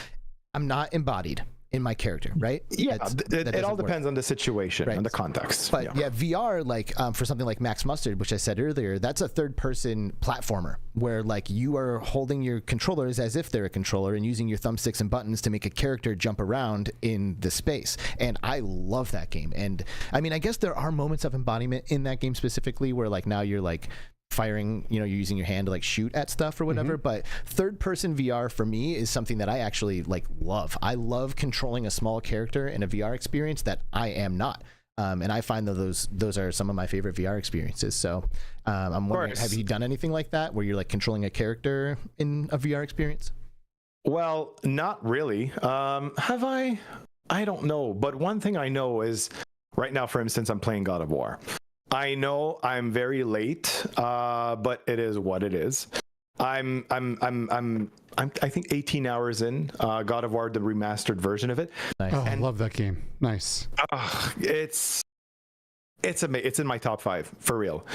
S1: I'm not embodied in my character, right?
S12: Yeah, it all depends on the situation and the context.
S1: But yeah, VR, like for something like Max Mustard, which I said earlier, that's a third-person platformer where like you are holding your controllers as if they're a controller and using your thumbsticks and buttons to make a character jump around in the space. And I love that game. And I mean, I guess there are moments of embodiment in that game specifically where like now you're like firing, you know, you're using your hand to like shoot at stuff or whatever. But third person VR for me is something that I actually like love. I love controlling a small character in a VR experience that I am not. And I find that those are some of my favorite VR experiences. So I'm wondering, have you done anything like that where you're like controlling a character in a VR experience?
S12: Well, not really. Have I? I don't know. But one thing I know is right now, for instance, I'm playing God of War. I know I'm very late, but it is what it is. I'm I think 18 hours in God of War, the remastered version of it.
S7: Nice. Oh, I love that game. Nice.
S12: It's amazing. It's in my top 5 for real,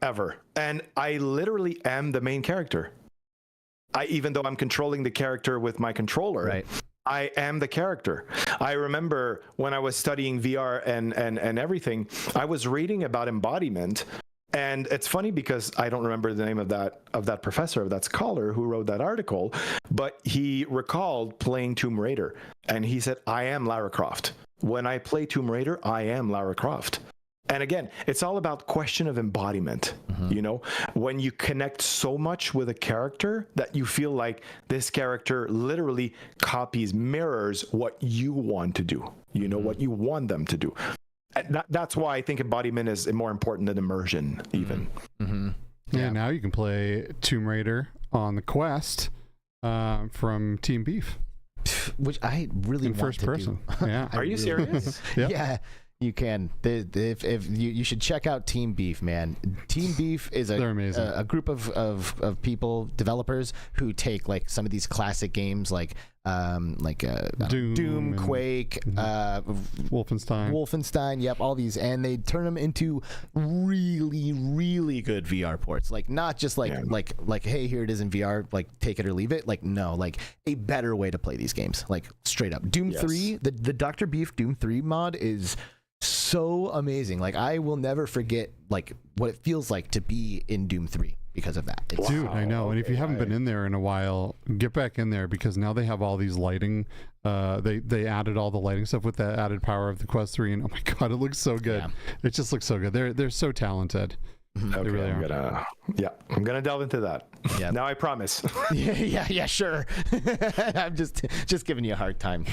S12: ever. And I literally am the main character. Even though I'm controlling the character with my controller.
S1: Right.
S12: I am the character. I remember when I was studying VR and everything, I was reading about embodiment. And it's funny because I don't remember the name of that professor, of that scholar who wrote that article, but he recalled playing Tomb Raider. And he said, I am Lara Croft. When I play Tomb Raider, I am Lara Croft. And again, it's all about question of embodiment. You know, when you connect so much with a character that you feel like this character literally mirrors what you want to do, you know, what you want them to do. And that's why I think embodiment is more important than immersion even.
S7: Yeah, now you can play Tomb Raider on the Quest from Team Beef.
S1: Which I really want
S7: first
S1: to
S7: person.
S1: do.
S7: Yeah.
S12: Are you serious?
S1: Yeah. You can. If you should check out Team Beef, man. Team Beef is a group of people, developers who take like some of these classic games like Doom, Quake, Wolfenstein, yep, all these, and they turn them into really, really good VR ports. Like not just like hey, here it is in VR, like take it or leave it. Like no, like a better way to play these games. Like straight up. Doom 3, the Dr. Beef Doom 3 mod is so amazing. Like I will never forget like what it feels like to be in Doom 3 because of that.
S7: Dude, I know. And if you haven't been in there in a while, get back in there, because now they have all these lighting. They added all the lighting stuff with the added power of the Quest 3, and oh my god, it looks so good. It just looks so good. They're so talented.
S12: Okay,
S7: really
S12: I'm gonna delve into that.
S1: Yeah.
S12: Now I promise.
S1: yeah, sure. I'm just giving you a hard time.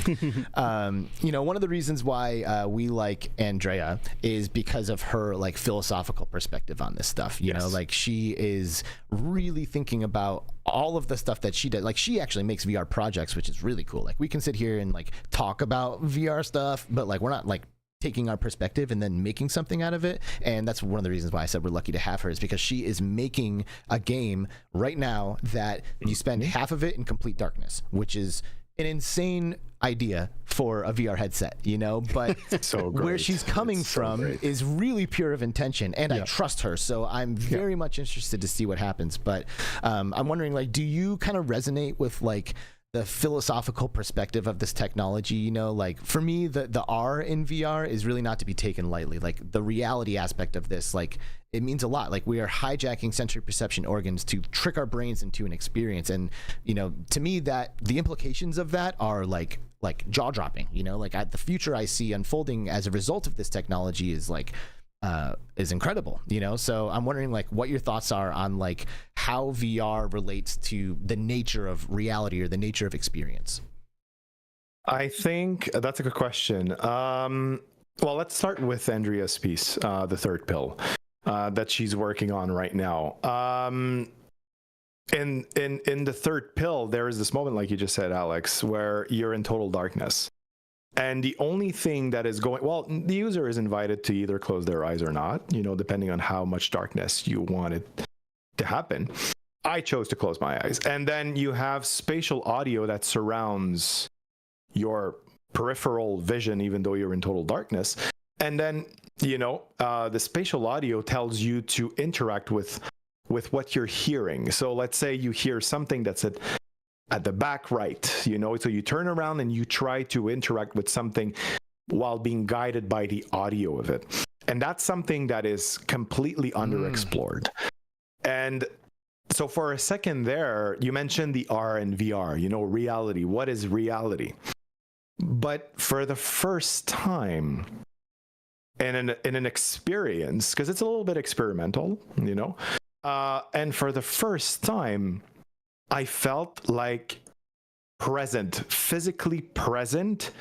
S1: One of the reasons why we like Andrea is because of her like philosophical perspective on this stuff. You know, like she is really thinking about all of the stuff that she does. Like she actually makes VR projects, which is really cool. Like we can sit here and like talk about VR stuff, but like we're not like taking our perspective and then making something out of it. And that's one of the reasons why I said we're lucky to have her, is because she is making a game right now that you spend half of it in complete darkness, which is an insane idea for a VR headset, you know, but where she's coming from is really pure of intention, and I trust her, so I'm very much interested to see what happens. But I'm wondering, like, do you kind of resonate with like the philosophical perspective of this technology? You know, like for me, the R in VR is really not to be taken lightly. Like the reality aspect of this, like it means a lot. Like we are hijacking sensory perception organs to trick our brains into an experience. And, you know, to me that the implications of that are like jaw dropping, you know, like the future I see unfolding as a result of this technology is like, is incredible, you know? So I'm wondering like what your thoughts are on like how VR relates to the nature of reality or the nature of experience.
S12: I think that's a good question. Well, let's start with Andrea's piece, the third pill, that she's working on right now. In the third pill, there is this moment, like you just said, Alex, where you're in total darkness. And the only thing that is going, well, the user is invited to either close their eyes or not, you know, depending on how much darkness you want it to happen. I chose to close my eyes. And then you have spatial audio that surrounds your peripheral vision, even though you're in total darkness. And then, you know, the spatial audio tells you to interact with what you're hearing. So let's say you hear something that's at the back right, you know, so you turn around and you try to interact with something while being guided by the audio of it. And that's something that is completely underexplored. And so for a second there, you mentioned the R and VR, you know, reality. What is reality? But for the first time in an experience, because it's a little bit experimental, you know, and for the first time, I felt like physically present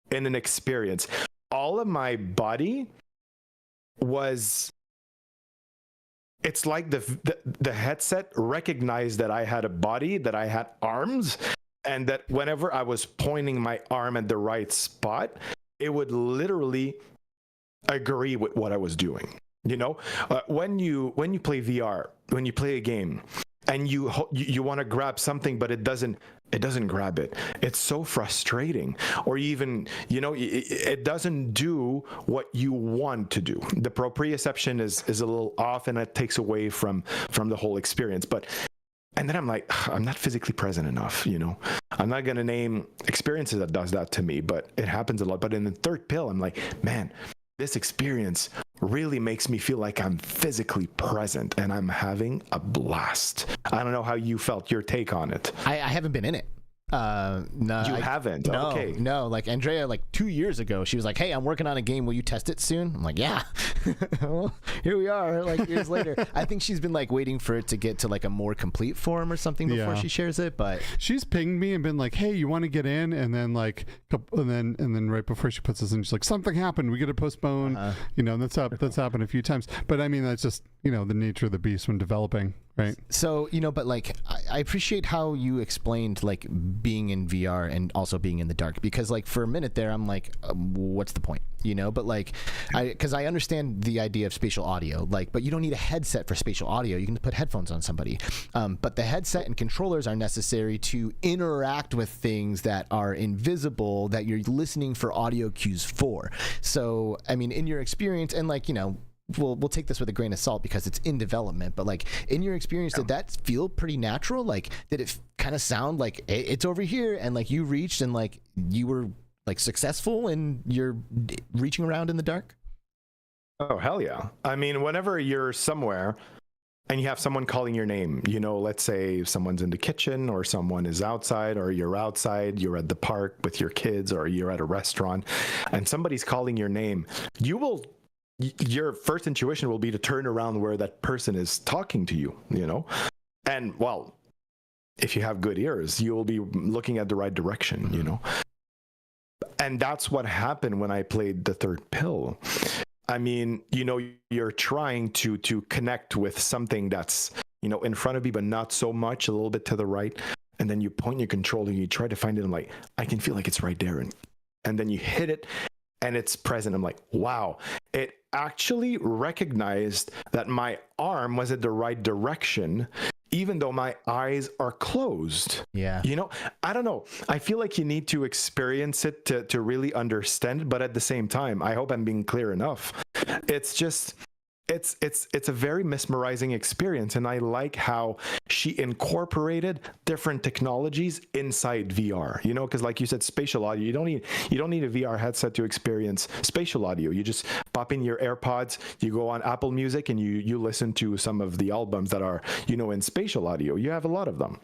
S12: in an experience. All of my body it's like the headset recognized that I had a body, that I had arms, and that whenever I was pointing my arm at the right spot, it would literally agree with what I was doing. You know, when you play VR, when you play a game, and you want to grab something, but it doesn't grab it. It's so frustrating. Or even, you know, it doesn't do what you want to do. The proprioception is a little off, and it takes away from the whole experience. And then I'm like, I'm not physically present enough, you know. I'm not going to name experiences that does that to me, but it happens a lot. But in the third pill, I'm like, man, this experience really makes me feel like I'm physically present and I'm having a blast. I don't know how you felt, your take on it.
S1: I haven't been in it. No,
S12: you haven't?
S1: No,
S12: okay.
S1: No, like Andrea, like 2 years ago, she was like, hey, I'm working on a game. Will you test it soon? I'm like, yeah. Well, here we are, like years later. I think she's been like waiting for it to get to like a more complete form or something before she shares it. But
S7: she's pinged me and been like, hey, you want to get in? And then like, and then right before she puts us in, she's like, something happened. We got to postpone. You know, that's happened a few times. But I mean, that's just, you know, the nature of the beast when developing. Right.
S1: So, you know, but like, I appreciate how you explained like being in VR and also being in the dark, because like for a minute there, I'm like, what's the point? You know, but like, because I understand the idea of spatial audio, like, but you don't need a headset for spatial audio. You can put headphones on somebody. But the headset and controllers are necessary to interact with things that are invisible, that you're listening for audio cues for. So, I mean, in your experience, and like, you know, we'll take this with a grain of salt because it's in development, but like in your experience, did that feel pretty natural? Like, did it kind of sound like it's over here and like you reached and like you were like successful and you're reaching around in the dark?
S12: Oh, hell yeah. I mean, whenever you're somewhere and you have someone calling your name, you know, let's say someone's in the kitchen or someone is outside, or you're outside, you're at the park with your kids, or you're at a restaurant and somebody's calling your name, you will your first intuition will be to turn around where that person is talking to you, you know? And well, if you have good ears, you'll be looking at the right direction, you know? And that's what happened when I played The Third Pill. I mean, you know, you're trying to connect with something that's, you know, in front of you, but not so much, a little bit to the right. And then you point your controller and you try to find it. I'm like, I can feel like it's right there. And then you hit it and it's present. I'm like, wow, it actually recognized that my arm was at the right direction, even though my eyes are closed.
S1: Yeah.
S12: You know, I don't know. I feel like you need to experience it to really understand it. But at the same time, I hope I'm being clear enough. It's just, it's a very mesmerizing experience. And I like how she incorporated different technologies inside VR, you know, because like you said, spatial audio, you don't need a VR headset to experience spatial audio. You just pop in your AirPods, you go on Apple Music, and you listen to some of the albums that are, you know, in spatial audio. You have a lot of them.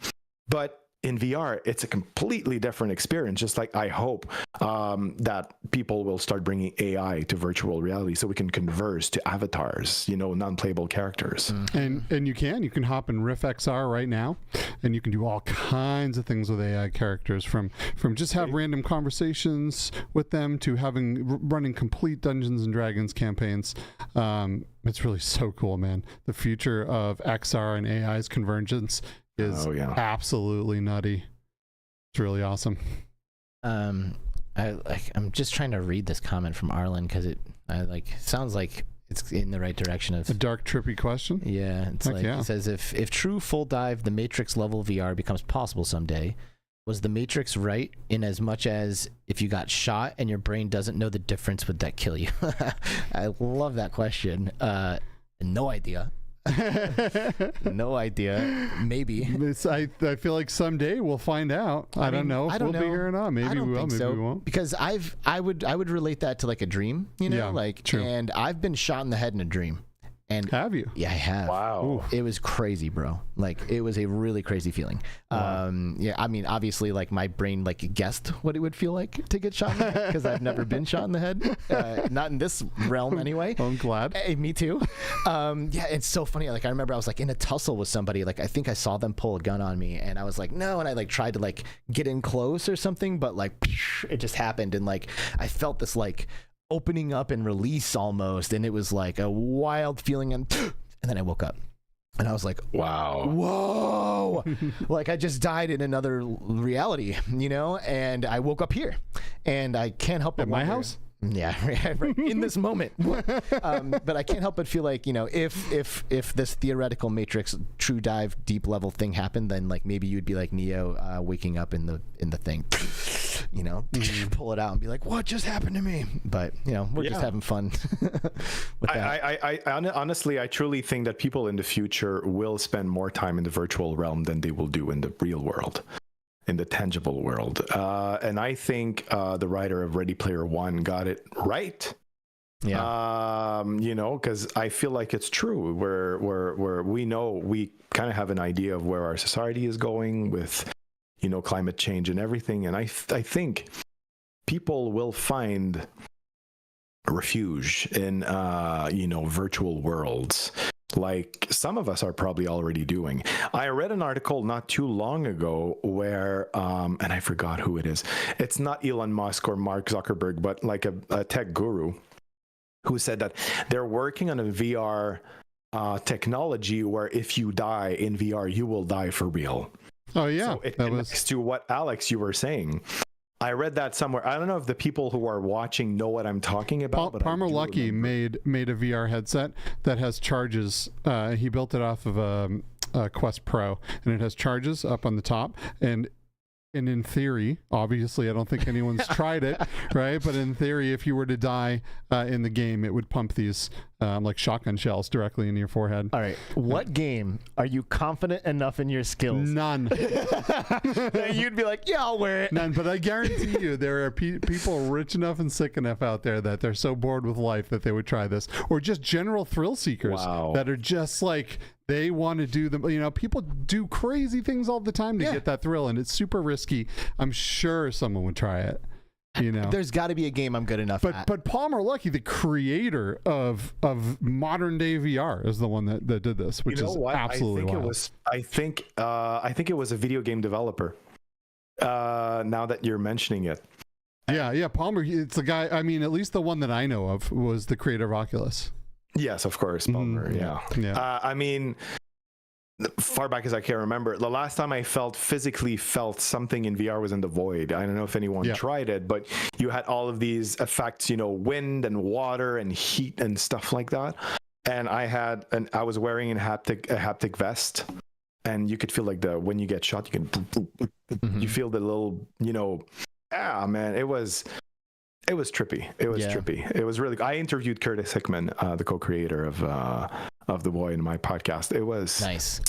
S12: But in VR, it's a completely different experience. Just like I hope that people will start bringing AI to virtual reality so we can converse to avatars, you know, non-playable characters.
S7: And you can hop in Rift XR right now, and you can do all kinds of things with AI characters, from just have random conversations with them to running complete Dungeons and Dragons campaigns. It's really so cool, man. The future of XR and AI's convergence is absolutely nutty. It's really awesome.
S1: I'm just trying to read this comment from Arlen because it sounds like it's in the right direction of
S7: a dark, trippy question.
S1: Yeah, it's it says if true full dive the Matrix level VR becomes possible someday, was the Matrix right in as much as if you got shot and your brain doesn't know the difference, would that kill you? I love that question. No idea. No idea. Maybe.
S7: I feel like someday we'll find out. I don't know if we'll be here or not. Maybe we will. Maybe we won't.
S1: Because I would relate that to like a dream. You know,
S7: true.
S1: And I've been shot in the head in a dream. And
S7: have you?
S1: Yeah, I have.
S12: Wow.
S1: It was crazy, bro. Like, it was a really crazy feeling.
S7: Wow.
S1: Yeah, I mean, obviously, like, my brain, like, guessed what it would feel like to get shot in the head, because I've never been shot in the head. Not in this realm, anyway.
S7: I'm glad.
S1: Hey, me too. Yeah, it's so funny. Like, I remember I was, like, in a tussle with somebody. Like, I think I saw them pull a gun on me, and I was like, no, and I, like, tried to, like, get in close or something, but, like, it just happened, and, like, I felt this, like, opening up and release almost, and it was like a wild feeling, and then I woke up and I was like,
S12: wow,
S1: whoa. Like I just died in another reality, you know, and I woke up here and I can't help but
S7: at my house.
S1: Yeah, right, in this moment. But I can't help but feel like, you know, if this theoretical Matrix true dive deep level thing happened, then like maybe you'd be like Neo waking up in the thing, you know, pull it out and be like, what just happened to me? But you know, we're just having fun with that.
S12: I honestly, I truly think that people in the future will spend more time in the virtual realm than they will do in the real world, in the tangible world. And I think the writer of Ready Player One got it right.
S1: Yeah.
S12: You know, because I feel like it's true. Where we know, we kind of have an idea of where our society is going with, you know, climate change and everything. And I think people will find refuge in, you know, virtual worlds, like some of us are probably already doing. I read an article not too long ago where, and I forgot who it is. It's not Elon Musk or Mark Zuckerberg, but like a tech guru who said that they're working on a VR technology where if you die in VR, you will die for real.
S7: Oh, yeah.
S12: So it connects to what, Alex, you were saying. I read that somewhere. I don't know if the people who are watching know what I'm talking about. But
S7: Palmer Luckey made a VR headset that has charges. He built it off of a Quest Pro, and it has charges up on the top. And in theory, obviously, I don't think anyone's tried it, right? But in theory, if you were to die in the game, it would pump these like shotgun shells directly into your forehead.
S1: All right. What game are you confident enough in your skills?
S7: None.
S1: You'd be like, yeah, I'll wear it.
S7: None. But I guarantee you there are people rich enough and sick enough out there that they're so bored with life that they would try this. Or just general thrill seekers that are just like, they want to do them. You know, people do crazy things all the time to get that thrill, and it's super risky. I'm sure someone would try it. You know,
S1: there's got to be a game I'm good enough at.
S7: But Palmer Luckey, the creator of modern day VR, is the one that did this, which is absolutely wild.
S12: I think it was a video game developer. Now that you're mentioning it.
S7: Yeah, Palmer. It's the guy. I mean, at least the one that I know of was the creator of Oculus.
S12: Yes, of course, Palmer.
S7: Yeah.
S12: I mean, far back as I can remember, the last time I physically felt something in VR was in the Void. I don't know if anyone tried it, but you had all of these effects, wind and water and heat and stuff like that. And I was wearing a haptic vest, and you could feel like when you get shot, you can you feel the little, man, it was trippy. It was trippy. It was really. I interviewed Curtis Hickman, the co-creator of The Void, in my podcast. It was
S1: nice.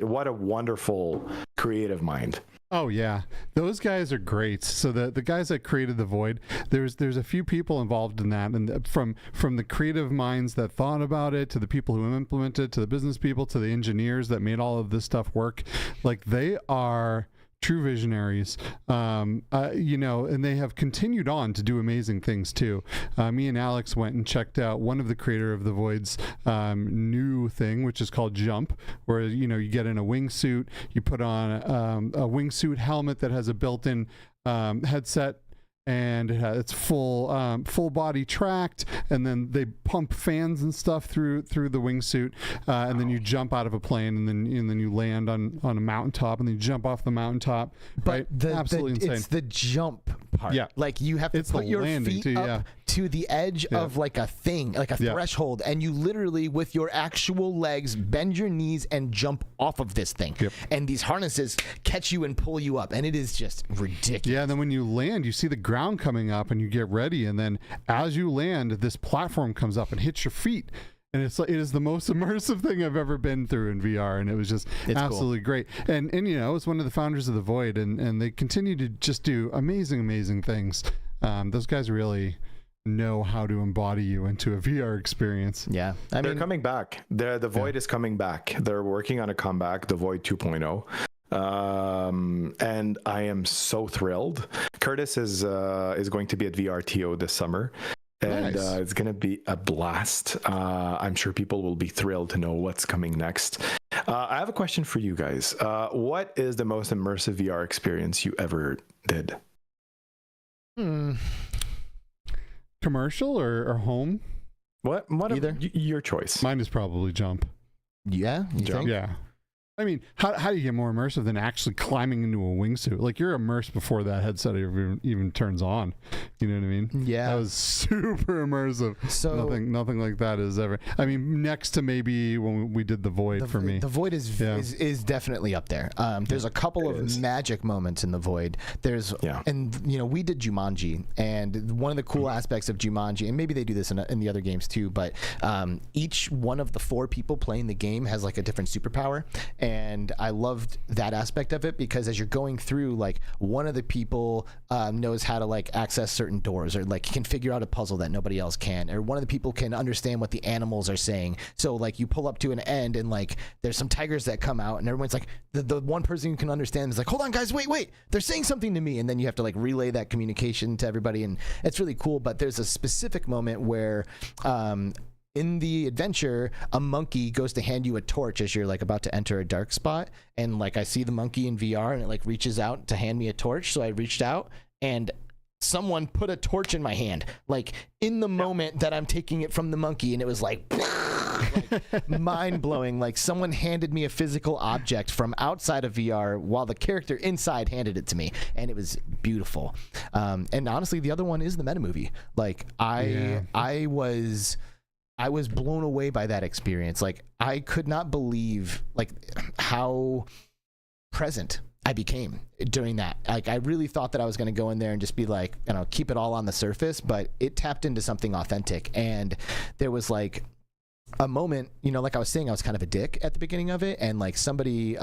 S12: What a wonderful creative mind.
S7: Oh yeah, those guys are great. So the guys that created The Void, there's a few people involved in that, and from the creative minds that thought about it, to the people who implemented it, to the business people, to the engineers that made all of this stuff work. Like, they are true visionaries, and they have continued on to do amazing things too. Me and Alex went and checked out one of the creator of The Void's new thing, which is called Jump, where you get in a wingsuit, you put on a wingsuit helmet that has a built-in headset, and it's full body tracked, and then they pump fans and stuff through the wingsuit, and then you jump out of a plane, and then you land on a mountaintop, and then you jump off the mountaintop.
S1: But
S7: right? Absolutely insane.
S1: It's the jump part.
S7: Yeah,
S1: like you have to put your feet
S7: too,
S1: up to the edge of like a thing, like a threshold, and you literally with your actual legs bend your knees and jump off of this thing. And these harnesses catch you and pull you up, and it is just ridiculous.
S7: Yeah, and then when you land, you see the ground coming up, and you get ready, and then as you land, this platform comes up and hits your feet, and it is the most immersive thing I've ever been through in VR, and it was just absolutely great. And it's one of the founders of The Void, and they continue to just do amazing things. Those guys really know how to embody you into a VR experience.
S1: Yeah,
S12: they're coming back. The Void is coming back. They're working on a comeback, The Void 2.0. And I am so thrilled. Curtis is going to be at VRTO this summer, and it's going to be a blast. I'm sure people will be thrilled to know what's coming next. I have a question for you guys. What is the most immersive VR experience you ever did?
S7: Commercial or home?
S12: What either? Your choice.
S7: Mine is probably Jump.
S1: Yeah, you think?
S7: Yeah. I mean, how do you get more immersive than actually climbing into a wingsuit? Like, you're immersed before that headset even turns on. You know what I mean?
S1: Yeah.
S7: That was super immersive. So nothing like that is ever. I mean, next to maybe when we did The Void for me.
S1: The Void is definitely up there. There's a couple of magic moments in The Void. And we did Jumanji, and one of the cool aspects of Jumanji, and maybe they do this in the other games too, but each one of the 4 people playing the game has like a different superpower. And I loved that aspect of it, because as you're going through, like, one of the people knows how to like access certain doors, or like can figure out a puzzle that nobody else can, or one of the people can understand what the animals are saying. So like you pull up to an end, and like there's some tigers that come out, and everyone's like, the one person who can understand is like, hold on guys, wait, they're saying something to me, and then you have to like relay that communication to everybody, and it's really cool. But there's a specific moment where in the adventure, a monkey goes to hand you a torch as you're like about to enter a dark spot, and like I see the monkey in VR, and it like reaches out to hand me a torch. So I reached out, and someone put a torch in my hand, like in the moment that I'm taking it from the monkey, and it was like mind blowing. Like, someone handed me a physical object from outside of VR while the character inside handed it to me, and it was beautiful. And honestly, the other one is the meta movie. Like, I was blown away by that experience. Like, I could not believe like how present I became during that. Like, I really thought that I was going to go in there and just be like, keep it all on the surface, but it tapped into something authentic. And there was like a moment, like I was saying, I was kind of a dick at the beginning of it, and like somebody,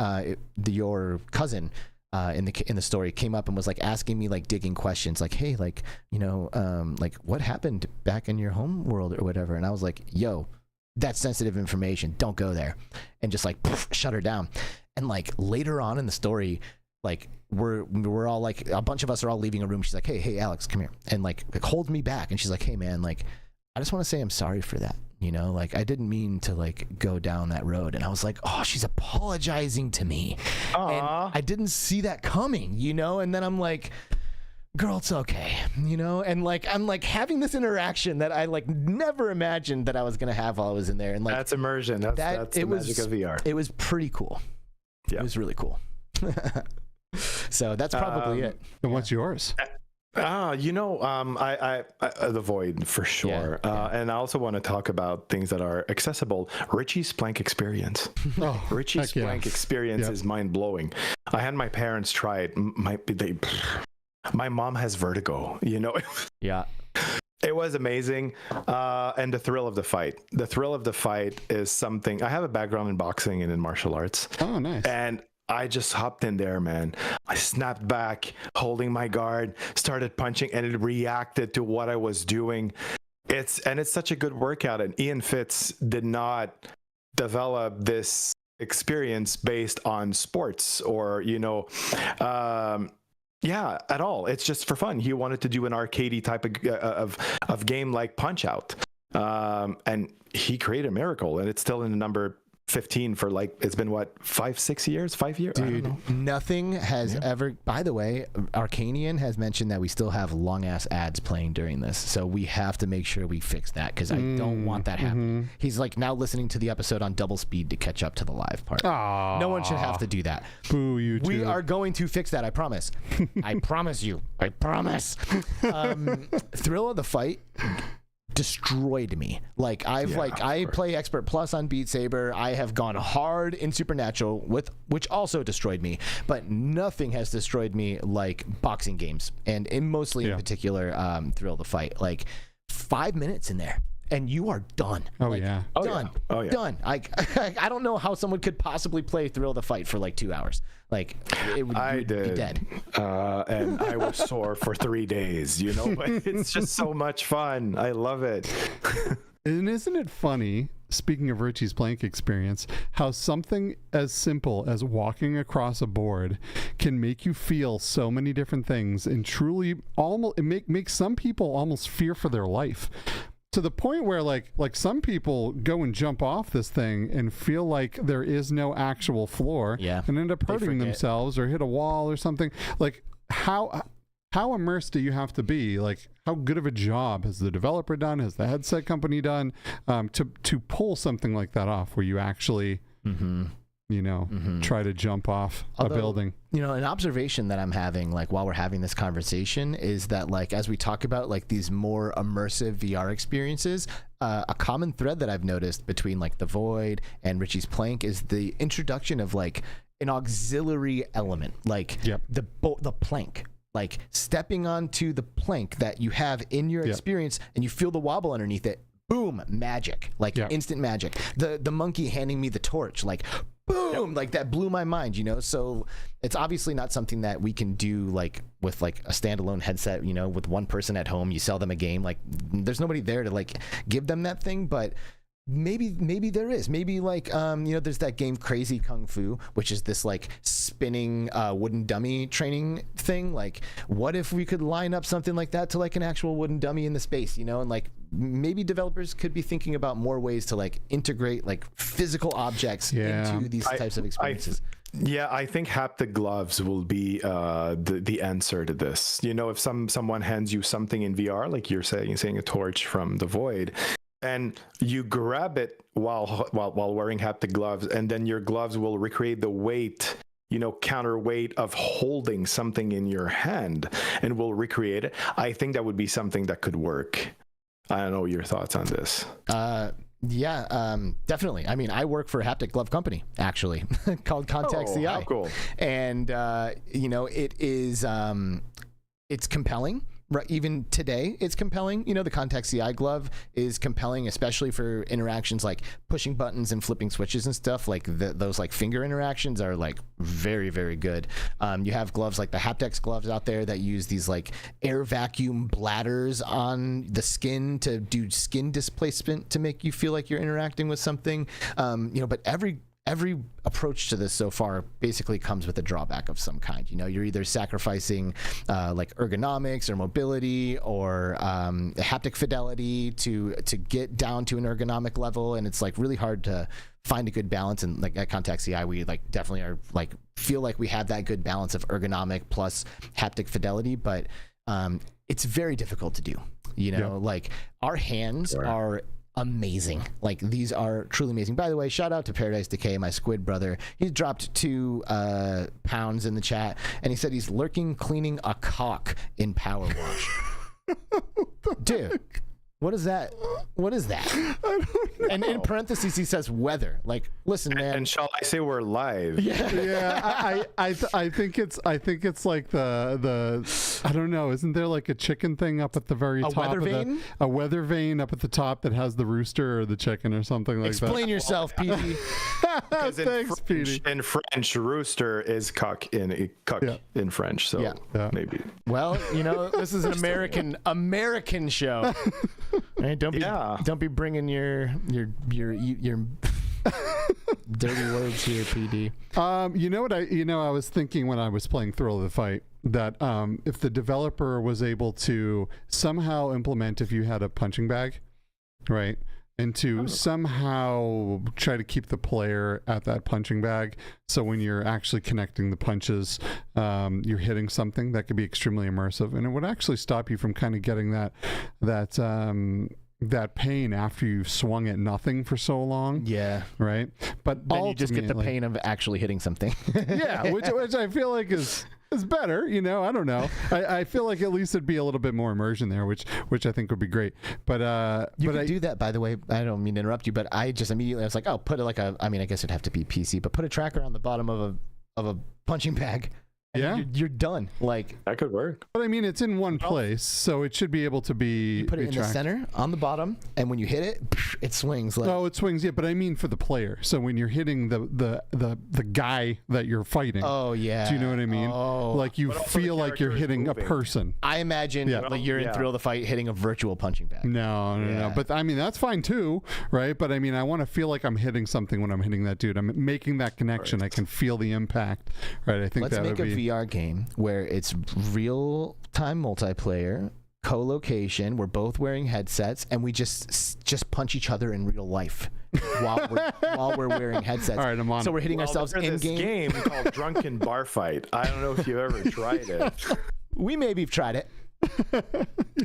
S1: your cousin, in the story came up and was like asking me like digging questions, like, hey, like, like what happened back in your home world or whatever. And I was like, yo, that's sensitive information, don't go there, and just like shut her down. And like later on in the story, like we're all like, a bunch of us are all leaving a room. She's like, hey Alex, come here, and like holds me back, and she's like, hey man, like I just want to say I'm sorry for that, you know, like I didn't mean to like go down that road. And I was like, oh, she's apologizing to me.
S12: Aww.
S1: And I didn't see that coming, you know. And then I'm like, girl, it's okay, you know. And like I'm like having this interaction that I like never imagined that I was gonna have while I was in there. And like
S12: that's immersion. That's the magic of VR.
S1: It was pretty cool. Yeah, it was really cool. So that's probably it.
S7: And what's yours?
S12: You know, I the Void for sure. And I also want to talk about things that are accessible. Richie's Plank experience. Richie's Plank experience is mind blowing. I had my parents try it. My mom has vertigo, you know.
S1: Yeah.
S12: It was amazing. And the thrill of the fight. The thrill of the fight is something. I have a background in boxing and in martial arts.
S7: Oh, nice.
S12: And I just hopped in there, man. I snapped back, holding my guard, started punching, and it reacted to what I was doing. It's such a good workout. And Ian Fitz did not develop this experience based on sports or, you know, at all. It's just for fun. He wanted to do an arcadey type of game like Punch-Out. And he created a miracle, and it's still in the number 15 for like, it's been what, 5 years.
S1: Dude, nothing has ever, by the way, Arcanian has mentioned that we still have long ass ads playing during this, so we have to make sure we fix that, because I don't want that happening. He's like now listening to the episode on double speed to catch up to the live part.
S7: Aww.
S1: No one should have to do that.
S7: Boo, you
S1: We are going to fix that, I promise. I promise you, I promise. Thrill of the Fight destroyed me. Like I play Expert Plus on Beat Saber. I have gone hard in Supernatural, which also destroyed me, but nothing has destroyed me like boxing games, and in particular Thrill of the Fight. Like 5 minutes in there and you are done. Done. Done. I don't know how someone could possibly play Thrill of the Fight for like 2 hours. Like it would be dead.
S12: And I was sore for 3 days, you know, but it's just so much fun. I love it.
S7: And isn't it funny, speaking of Richie's Plank experience, how something as simple as walking across a board can make you feel so many different things, and truly almost make some people almost fear for their life. To the point where like some people go and jump off this thing and feel like there is no actual floor, and end up hurting themselves or hit a wall or something. Like how immersed do you have to be? Like how good of a job has the developer done? Has the headset company done to pull something like that off, where you actually try to jump off a building?
S1: You know, an observation that I'm having, like while we're having this conversation, is that like as we talk about like these more immersive VR experiences, a common thread that I've noticed between like the Void and Richie's Plank is the introduction of like an auxiliary element, like the plank. Like stepping onto the plank that you have in your experience, and you feel the wobble underneath it. Boom, magic, like instant magic. The monkey handing me the torch, like boom, like that blew my mind, you know. So it's obviously not something that we can do like with like a standalone headset, you know, with one person at home. You sell them a game, like there's nobody there to like give them that thing, but maybe there is. Maybe like you know, there's that game Crazy Kung Fu, which is this like spinning wooden dummy training thing. Like what if we could line up something like that to like an actual wooden dummy in the space, you know? And like maybe developers could be thinking about more ways to like integrate like physical objects into these types of experiences.
S12: I think haptic gloves will be the answer to this. You know, if someone hands you something in VR, like you're saying a torch from the Void, and you grab it while wearing haptic gloves, and then your gloves will recreate the weight, you know, counterweight of holding something in your hand, and will recreate it. I think that would be something that could work. I don't know your thoughts on this.
S1: Definitely. I mean, I work for a haptic glove company, actually, called Contact CI.
S12: How cool.
S1: And, you know, it is, it's compelling. Right, even today, it's compelling. You know, the Contact CI glove is compelling, especially for interactions like pushing buttons and flipping switches and stuff. Like those like finger interactions are like very, very good. You have gloves like the Haptex gloves out there that use these like air vacuum bladders on the skin to do skin displacement to make you feel like you're interacting with something. You know, but every every approach to this so far basically comes with a drawback of some kind. You know, you're either sacrificing like ergonomics or mobility or haptic fidelity to get down to an ergonomic level, and it's like really hard to find a good balance. And like at Contact CI, we like definitely are like feel like we have that good balance of ergonomic plus haptic fidelity, but it's very difficult to do. You know, like our hands are amazing. Like these are truly amazing. By the way, shout out to Paradise Decay, my squid brother. He's dropped 2 pounds in the chat, and he said he's lurking cleaning a cock in Power Wash. Dude, what is that? What is that? I don't know. And in parentheses he says weather. Like, listen, man.
S12: And shall I say we're live?
S7: Yeah. I think it's like the I don't know. Isn't there like a chicken thing up at the very top?
S1: Weather vane?
S7: A weather vane up at the top that has the rooster or the chicken or something like that.
S1: Explain yourself, Petey.
S7: Thanks, Petey.
S12: In French, rooster is cock in French. So maybe.
S1: Well, you know, this is an American show. Right, don't be bringing your dirty words here, PD.
S7: You know what I was thinking when I was playing Thrill of the Fight, that if the developer was able to somehow implement, if you had a punching bag, right, and to somehow try to keep the player at that punching bag, so when you're actually connecting the punches, you're hitting something that could be extremely immersive, and it would actually stop you from kind of getting that pain after you've swung at nothing for so long.
S1: Yeah.
S7: Right. But
S1: then you just get the pain of actually hitting something.
S7: Yeah, which I feel like is better, you know. I don't know. I feel like at least it'd be a little bit more immersion there, which I think would be great. But
S1: you could do that, by the way. I don't mean to interrupt you, but I just immediately I was like, oh, put it like I mean, I guess it'd have to be PC, but put a tracker on the bottom of a punching bag.
S7: Yeah,
S1: you're done. Like
S12: that could work.
S7: But I mean, it's in one place, so it should be able to be.
S1: You put it in the center on the bottom, and when you hit it, it swings. Like,
S7: it swings. Yeah, but I mean for the player. So when you're hitting the guy that you're fighting.
S1: Oh yeah.
S7: Do you know what I mean?
S1: Oh,
S7: like you feel like you're hitting a person.
S1: I imagine like you're in Thrill of the Fight hitting a virtual punching bag.
S7: No. But I mean that's fine too, right? But I mean I want to feel like I'm hitting something when I'm hitting that dude. I'm making that connection. I can feel the impact. Right. I think
S1: Let's make a VR game where it's real-time multiplayer, co-location, we're both wearing headsets, and we just punch each other in real life while we're wearing headsets.
S7: All right, I'm on.
S1: So we're hitting ourselves in
S12: this game called Drunken Bar Fight. I don't know if you've ever tried it.
S1: We maybe have tried it.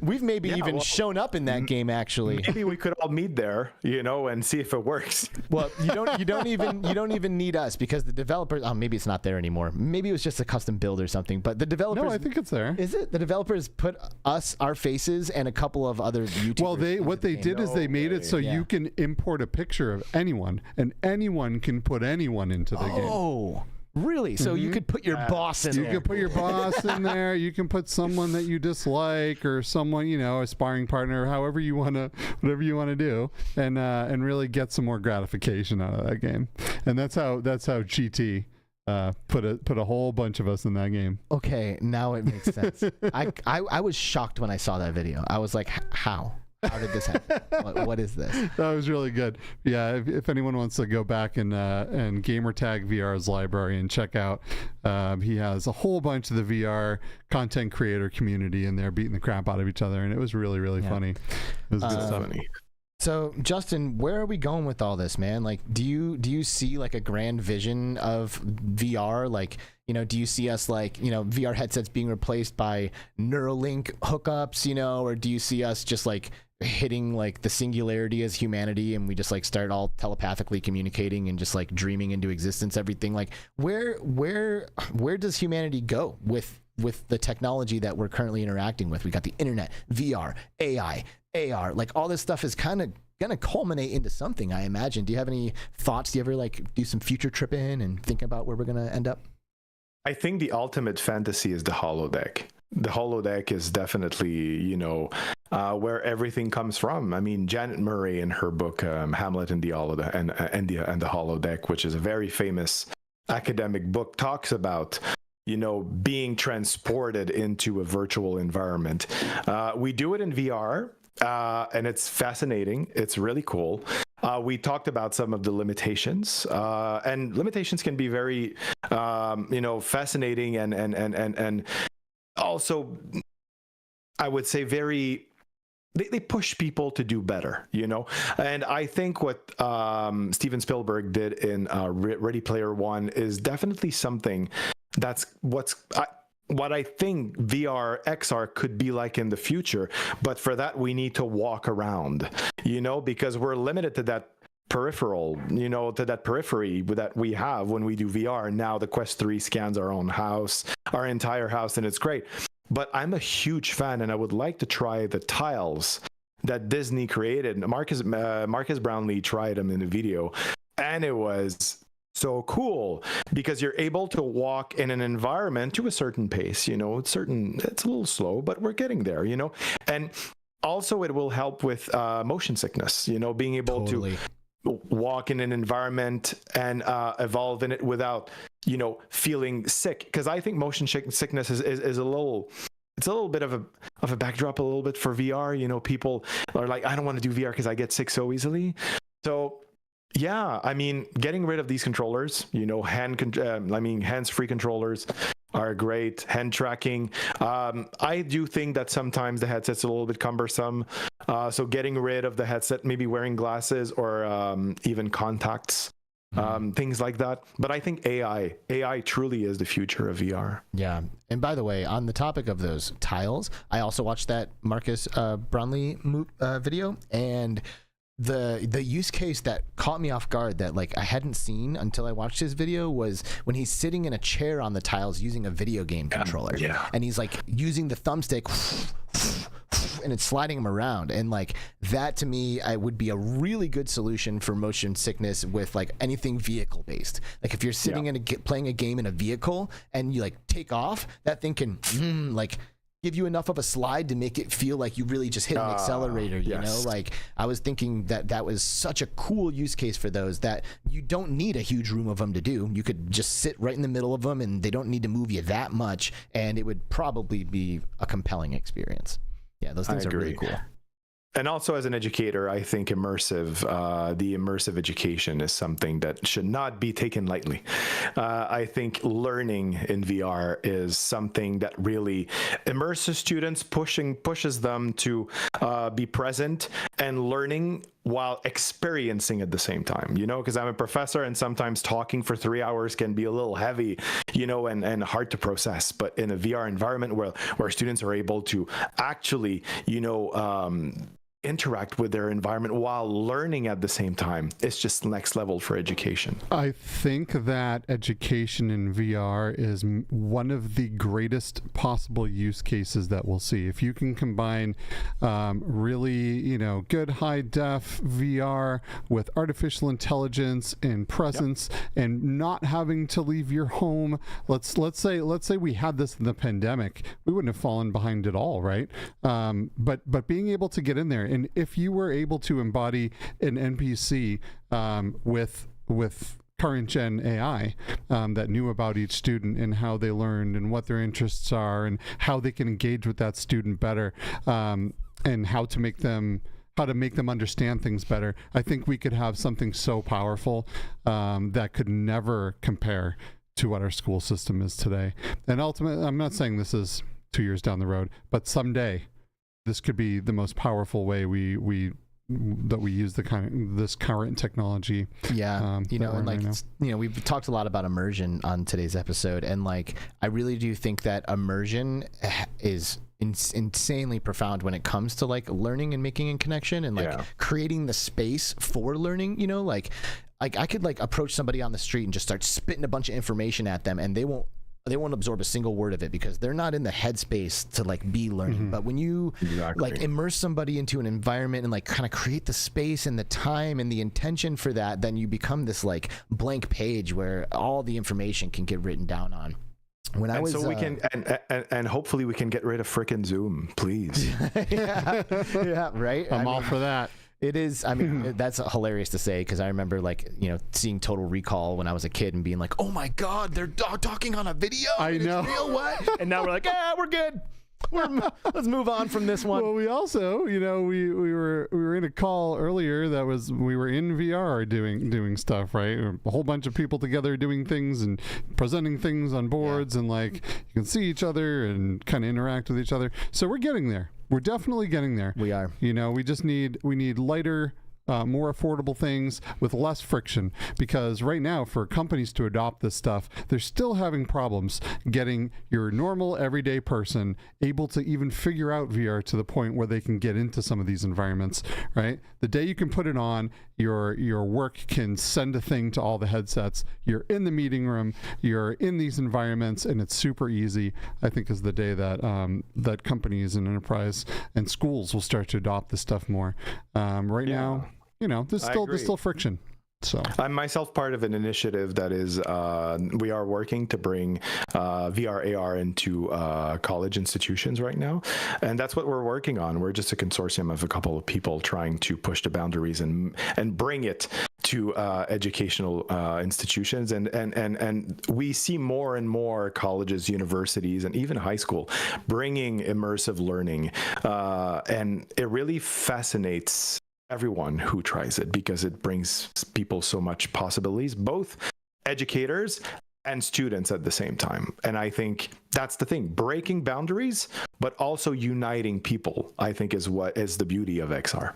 S1: We've maybe even shown up in that game, actually.
S12: Maybe we could all meet there, you know, and see if it works.
S1: Well, you don't even need us, because the developers, maybe it's not there anymore. Maybe it was just a custom build or something, but the developers.
S7: No, I think it's there.
S1: Is it? The developers put our faces and a couple of other YouTubers.
S7: Well, what they did is they made it so you can import a picture of anyone, and anyone can put anyone into the game.
S1: Oh. Really? So you could put your boss in there.
S7: You could put your boss in there. You can put someone that you dislike, or someone, you know, a sparring partner, whatever you want to do, and really get some more gratification out of that game. And that's how GT put a whole bunch of us in that game.
S1: Okay, now it makes sense. I was shocked when I saw that video. I was like, how? How did this happen? What is this?
S7: That was really good. Yeah, if anyone wants to go back and Gamertag VR's library and check out, he has a whole bunch of the VR content creator community in there beating the crap out of each other, and it was really, really funny. It was good stuff.
S1: So, Justin, where are we going with all this, man? Like, do you see like a grand vision of VR? Like, you know, do you see us like, you know, VR headsets being replaced by Neuralink hookups, you know, or do you see us just like hitting like the singularity as humanity, and we just like start all telepathically communicating and just like dreaming into existence everything? Like, where does humanity go with the technology that we're currently interacting with? We got the internet, VR, AI, AR, like all this stuff is kind of gonna culminate into something, I imagine. Do you have any thoughts? Do you ever like do some future tripping and think about where we're gonna end up?
S12: I think the ultimate fantasy is the holodeck. The holodeck is definitely, you know, where everything comes from. I mean, Janet Murray in her book Hamlet and the Holodeck, which is a very famous academic book, talks about, you know, being transported into a virtual environment. We do it in VR, and it's fascinating. It's really cool. We talked about some of the limitations, and limitations can be very, fascinating and also, I would say very. They push people to do better, and I think what Steven Spielberg did in Ready Player One is definitely something that's what I think VR XR could be like in the future. But for that, we need to walk around, because we're limited to that peripheral, to that periphery that we have when we do VR. Now the Quest 3 scans our own house, our entire house, and it's great. But I'm a huge fan, and I would like to try the tiles that Disney created. Marcus Brownlee tried them in a video, and it was so cool because you're able to walk in an environment to a certain pace. It's a little slow, but we're getting there. And also it will help with motion sickness. Being able to walk in an environment and evolve in it without feeling sick, because I think motion sickness is a little bit of a backdrop a little bit for VR. People are like, I don't want to do VR because I get sick so easily. So yeah, I mean, getting rid of these controllers, hands-free controllers are great. Hand tracking. I do think that sometimes the headset's a little bit cumbersome. So getting rid of the headset, maybe wearing glasses or even contacts, things like that. But I think AI truly is the future of VR.
S1: Yeah. And by the way, on the topic of those tiles, I also watched that Marcus Brownlee video, and the use case that caught me off guard that I hadn't seen until I watched his video was when he's sitting in a chair on the tiles using a video game controller.
S12: Yeah.
S1: And he's using the thumbstick and it's sliding him around, and that to me would be a really good solution for motion sickness with anything vehicle based. If you're sitting in playing a game in a vehicle and you take off, that thing can give you enough of a slide to make it feel like you really just hit an accelerator, you know? I was thinking that was such a cool use case for those that you don't need a huge room of them to do. You could just sit right in the middle of them and they don't need to move you that much, and it would probably be a compelling experience. Yeah, those things are really cool.
S12: And also as an educator, I think the immersive education is something that should not be taken lightly. I think learning in VR is something that really immerses students, pushes them to be present and learning while experiencing at the same time, because I'm a professor and sometimes talking for 3 hours can be a little heavy, and hard to process. But in a VR environment where students are able to actually, interact with their environment while learning at the same time, it's just next level for education.
S7: I think that education in VR is one of the greatest possible use cases that we'll see. If you can combine really, good high def VR with artificial intelligence and presence, and not having to leave your home. Let's say we had this in the pandemic, we wouldn't have fallen behind at all, right? But being able to get in there, and if you were able to embody an NPC with current gen AI that knew about each student and how they learned and what their interests are and how they can engage with that student better, and how to make them understand things better, I think we could have something so powerful that could never compare to what our school system is today. And ultimately, I'm not saying this is 2 years down the road, but someday this could be the most powerful way we use this current technology.
S1: Yeah, we've talked a lot about immersion on today's episode, and I really do think that immersion is insanely profound when it comes to learning and making a connection and creating the space for learning. I could approach somebody on the street and just start spitting a bunch of information at them, and they won't absorb a single word of it because they're not in the headspace to be learning. But when you immerse somebody into an environment and kind of create the space and the time and the intention for that, then you become this blank page where all the information can get written down on. We can
S12: and hopefully we can get rid of frickin' Zoom, please.
S1: yeah, right.
S7: I'm all for that.
S1: It is. I mean, that's hilarious to say because I remember seeing Total Recall when I was a kid and being oh my God, they're talking on a video.
S7: I know.
S1: It's real, what? And now we're we're good. Let's move on from this one.
S7: Well, we also, we were in a call earlier that was we were in VR doing stuff, right? A whole bunch of people together doing things and presenting things on boards, and like you can see each other and kind of interact with each other. So we're getting there. We're definitely getting there.
S1: We are.
S7: We just need lighter, more affordable things with less friction, because right now for companies to adopt this stuff, they're still having problems getting your normal everyday person able to even figure out VR to the point where they can get into some of these environments, right? The day you can put it on, your work can send a thing to all the headsets, you're in the meeting room, you're in these environments, and it's super easy, I think, is the day that that companies and enterprise and schools will start to adopt this stuff more. Right now, there's still friction. So
S12: I'm myself part of an initiative that is we are working to bring VR AR into college institutions right now, and that's what we're working on. We're just a consortium of a couple of people trying to push the boundaries and bring it to educational institutions, and we see more and more colleges, universities, and even high school bringing immersive learning, and it really fascinates everyone who tries it because it brings people so much possibilities, both educators and students at the same time. And I think that's the thing, breaking boundaries, but also uniting people, I think is what is the beauty of XR.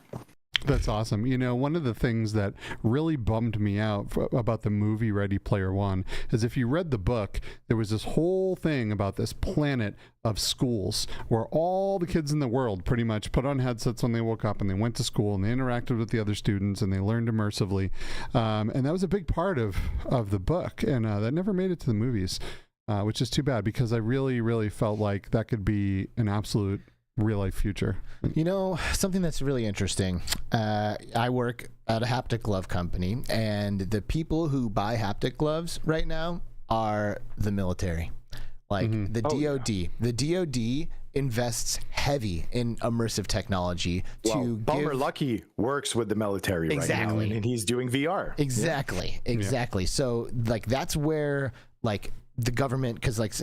S7: That's awesome. One of the things that really bummed me out about the movie Ready Player One is if you read the book, there was this whole thing about this planet of schools where all the kids in the world pretty much put on headsets when they woke up and they went to school and they interacted with the other students and they learned immersively. And that was a big part of the book. And that never made it to the movies, which is too bad because I really, really felt like that could be an absolute real life future.
S1: Something that's really interesting. I work at a haptic glove company, and the people who buy haptic gloves right now are the military. Like the DoD. Yeah. The DoD invests heavy in immersive technology to
S12: Balmer Lucky works with the military right now, and he's doing VR.
S1: Exactly. So like that's where like the government, because like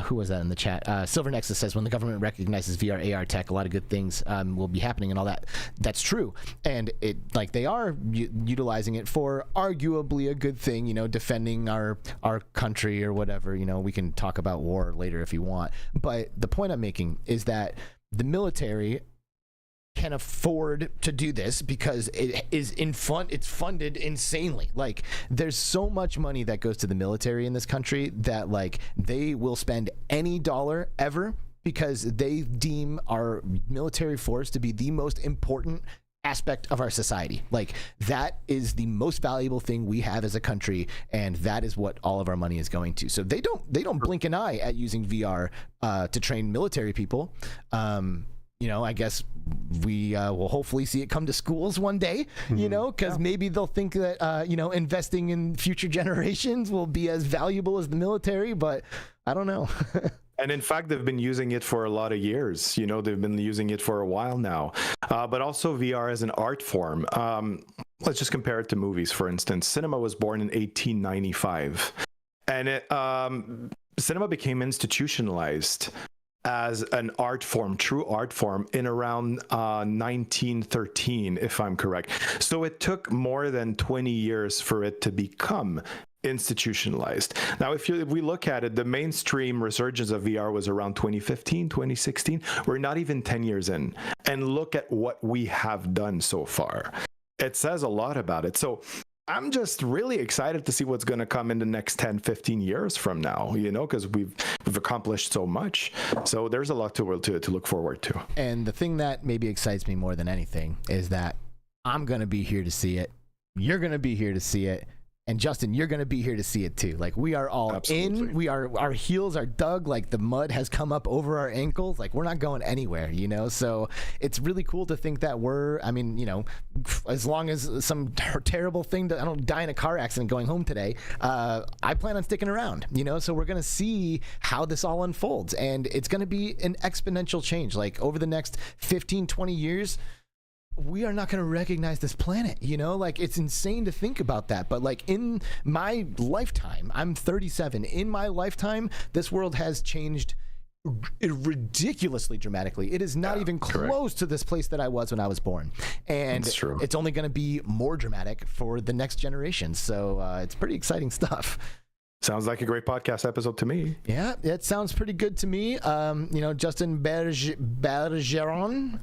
S1: who was that in the chat? Silver Nexus says when the government recognizes VR AR tech, a lot of good things will be happening and all that. That's true, and it like they are utilizing it for arguably a good thing. Defending our country or whatever. We can talk about war later if you want. But the point I'm making is that the military can afford to do this because it's funded insanely. Like there's so much money that goes to the military in this country that like they will spend any dollar ever because they deem our military force to be the most important aspect of our society. Like that is the most valuable thing we have as a country, and that is what all of our money is going to. So they don't blink an eye at using VR to train military people. I guess we will hopefully see it come to schools one day, because maybe they'll think that, investing in future generations will be as valuable as the military, but I don't know.
S12: And in fact, they've been using it for a lot of years. They've been using it for a while now, but also VR as an art form. Let's just compare it to movies, for instance. Cinema was born in 1895, and cinema became institutionalized as an art form, true art form, in around 1913, if I'm correct. So it took more than 20 years for it to become institutionalized. Now, if we look at it, the mainstream resurgence of VR was around 2015, 2016. We're not even 10 years in. And look at what we have done so far. It says a lot about it. So I'm just really excited to see what's going to come in the next 10, 15 years from now, because we've accomplished so much. So there's a lot to look forward to.
S1: And the thing that maybe excites me more than anything is that I'm going to be here to see it. You're going to be here to see it. And Justin, you're going to be here to see it too. Like we are all in, our heels are dug, like the mud has come up over our ankles. Like we're not going anywhere, So it's really cool to think that as long as some terrible thing that I don't die in a car accident going home today, I plan on sticking around, So we're going to see how this all unfolds, and it's going to be an exponential change. Like over the next 15, 20 years, we are not going to recognize this planet, like it's insane to think about that. But like in my lifetime, I'm 37. In my lifetime, this world has changed ridiculously dramatically. It is not even close to this place that I was when I was born, and it's only going to be more dramatic for the next generation. So it's pretty exciting stuff.
S12: Sounds like a great podcast episode to me.
S1: Yeah, it sounds pretty good to me. Justin Baillargeon.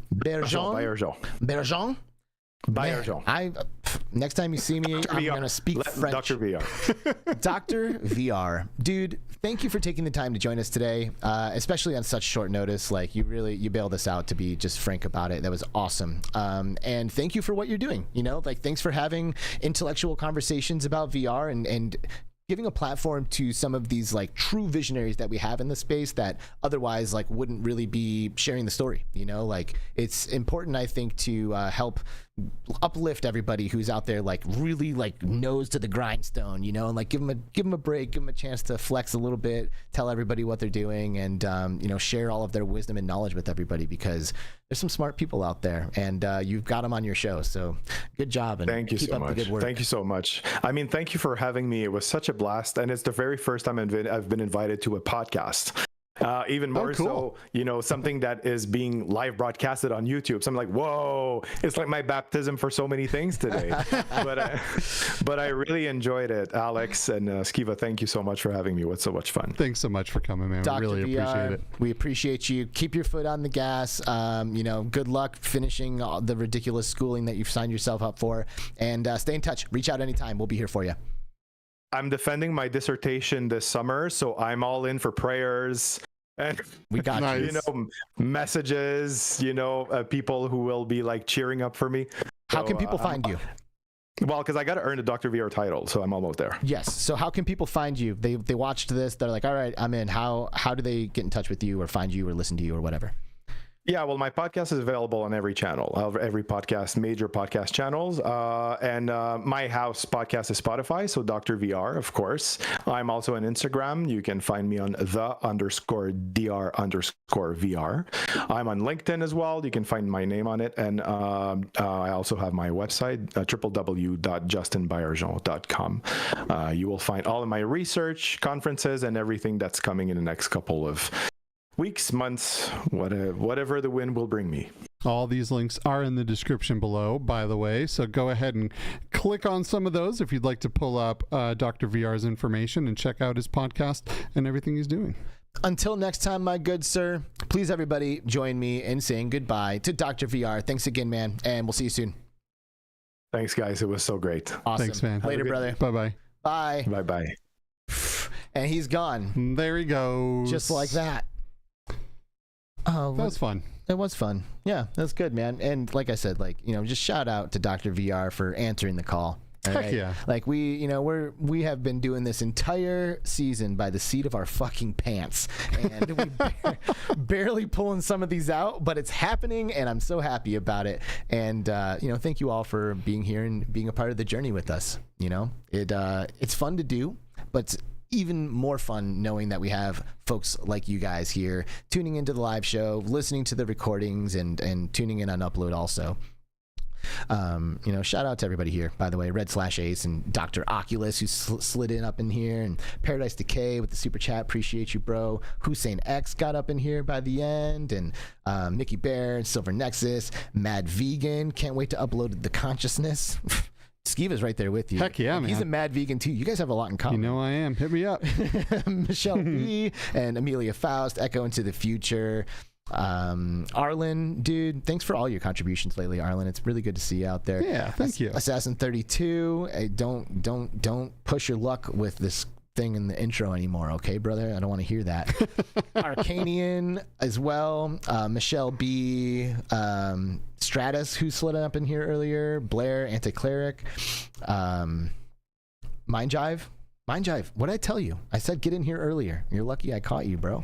S1: Next time you see me, I'm going to speak French.
S12: Dr. VR.
S1: Dr. VR. Dude, thank you for taking the time to join us today, especially on such short notice. Like, you bailed us out, to be just frank about it. That was awesome. And thank you for what you're doing. Thanks for having intellectual conversations about VR and giving a platform to some of these like true visionaries that we have in the space that otherwise like wouldn't really be sharing the story. It's important, I think, to help uplift everybody who's out there like really like nose to the grindstone, and like give them a break, give them a chance to flex a little bit, tell everybody what they're doing, and share all of their wisdom and knowledge with everybody, because there's some smart people out there, and you've got them on your show. So good job, and
S12: thank you
S1: keep
S12: so
S1: up
S12: much.
S1: the good work.
S12: Thank you so much. I mean, thank you for having me. It was such a blast, and it's the very first time I've been invited to a podcast. Even more so, something that is being live broadcasted on YouTube. So I'm like, whoa, it's like my baptism for so many things today. but I really enjoyed it. Alex and Skiva, thank you so much for having me. It was so much fun.
S7: Thanks so much for coming, man.
S1: Dr.
S7: Really
S1: VR,
S7: appreciate it.
S1: We appreciate you. Keep your foot on the gas. Good luck finishing all the ridiculous schooling that you've signed yourself up for. And stay in touch. Reach out anytime. We'll be here for you.
S12: I'm defending my dissertation this summer, so I'm all in for prayers. And
S1: we got
S12: messages, people who will be like cheering up for me.
S1: How can people find you?
S12: Well, because I got to earn the Dr. VR title, so I'm almost there.
S1: Yes. So how can people find you? They watched this. They're like, all right, I'm in. How do they get in touch with you or find you or listen to you or whatever?
S12: Yeah, well, my podcast is available on every channel, every major podcast channels. And my house podcast is Spotify, so Dr. VR, of course. I'm also on Instagram. You can find me on _DR_VR. I'm on LinkedIn as well. You can find my name on it. And I also have my website, www.justinbaillargeon.com. You will find all of my research, conferences, and everything that's coming in the next couple of weeks, months, whatever the wind will bring me.
S7: All these links are in the description below, by the way, so go ahead and click on some of those if you'd like to pull up Dr. VR's information and check out his podcast and everything he's doing.
S1: Until next time, my good sir, please everybody join me in saying goodbye to Dr. VR. Thanks again, man, and we'll see you soon.
S12: Thanks, guys. It was so great.
S1: Awesome.
S7: Thanks, man.
S1: Later, brother.
S7: Bye-bye.
S1: Bye.
S12: Bye-bye.
S1: And he's gone.
S7: There he goes.
S1: Just like that. Oh,
S7: that was fun.
S1: It was fun. Yeah, that's good, man. And like I said, just shout out to Dr. VR for answering the call.
S7: Heck yeah.
S1: Like we have been doing this entire season by the seat of our fucking pants, and we barely pulling some of these out, but it's happening, and I'm so happy about it. And thank you all for being here and being a part of the journey with us. It's fun to do, but it's even more fun knowing that we have folks like you guys here tuning into the live show, listening to the recordings, and tuning in on upload also. Shout out to everybody here, by the way, Red/Ace and Dr. Oculus, who slid in up in here, and Paradise Decay with the super chat. Appreciate you, bro. Hussein X got up in here by the end, and MickeyBerr and Silver Nexus, Mad Vegan. Can't wait to upload the consciousness. Skiva's right there with you.
S7: Heck yeah, man.
S1: He's a mad vegan too. You guys have a lot in common.
S7: You know I am. Hit me up.
S1: Michelle B and Amelia Faust, Echo into the Future. Arlen, dude, thanks for all your contributions lately, Arlen. It's really good to see you out there.
S7: Yeah, thank you.
S1: Assassin 32. Don't push your luck with this thing in the intro anymore, okay, brother? I don't want to hear that. Arcanian as well. Michelle B. Stratus, who slid up in here earlier. Blair, Anticleric. Mindjive. What did I tell you? I said get in here earlier. You're lucky I caught you, bro.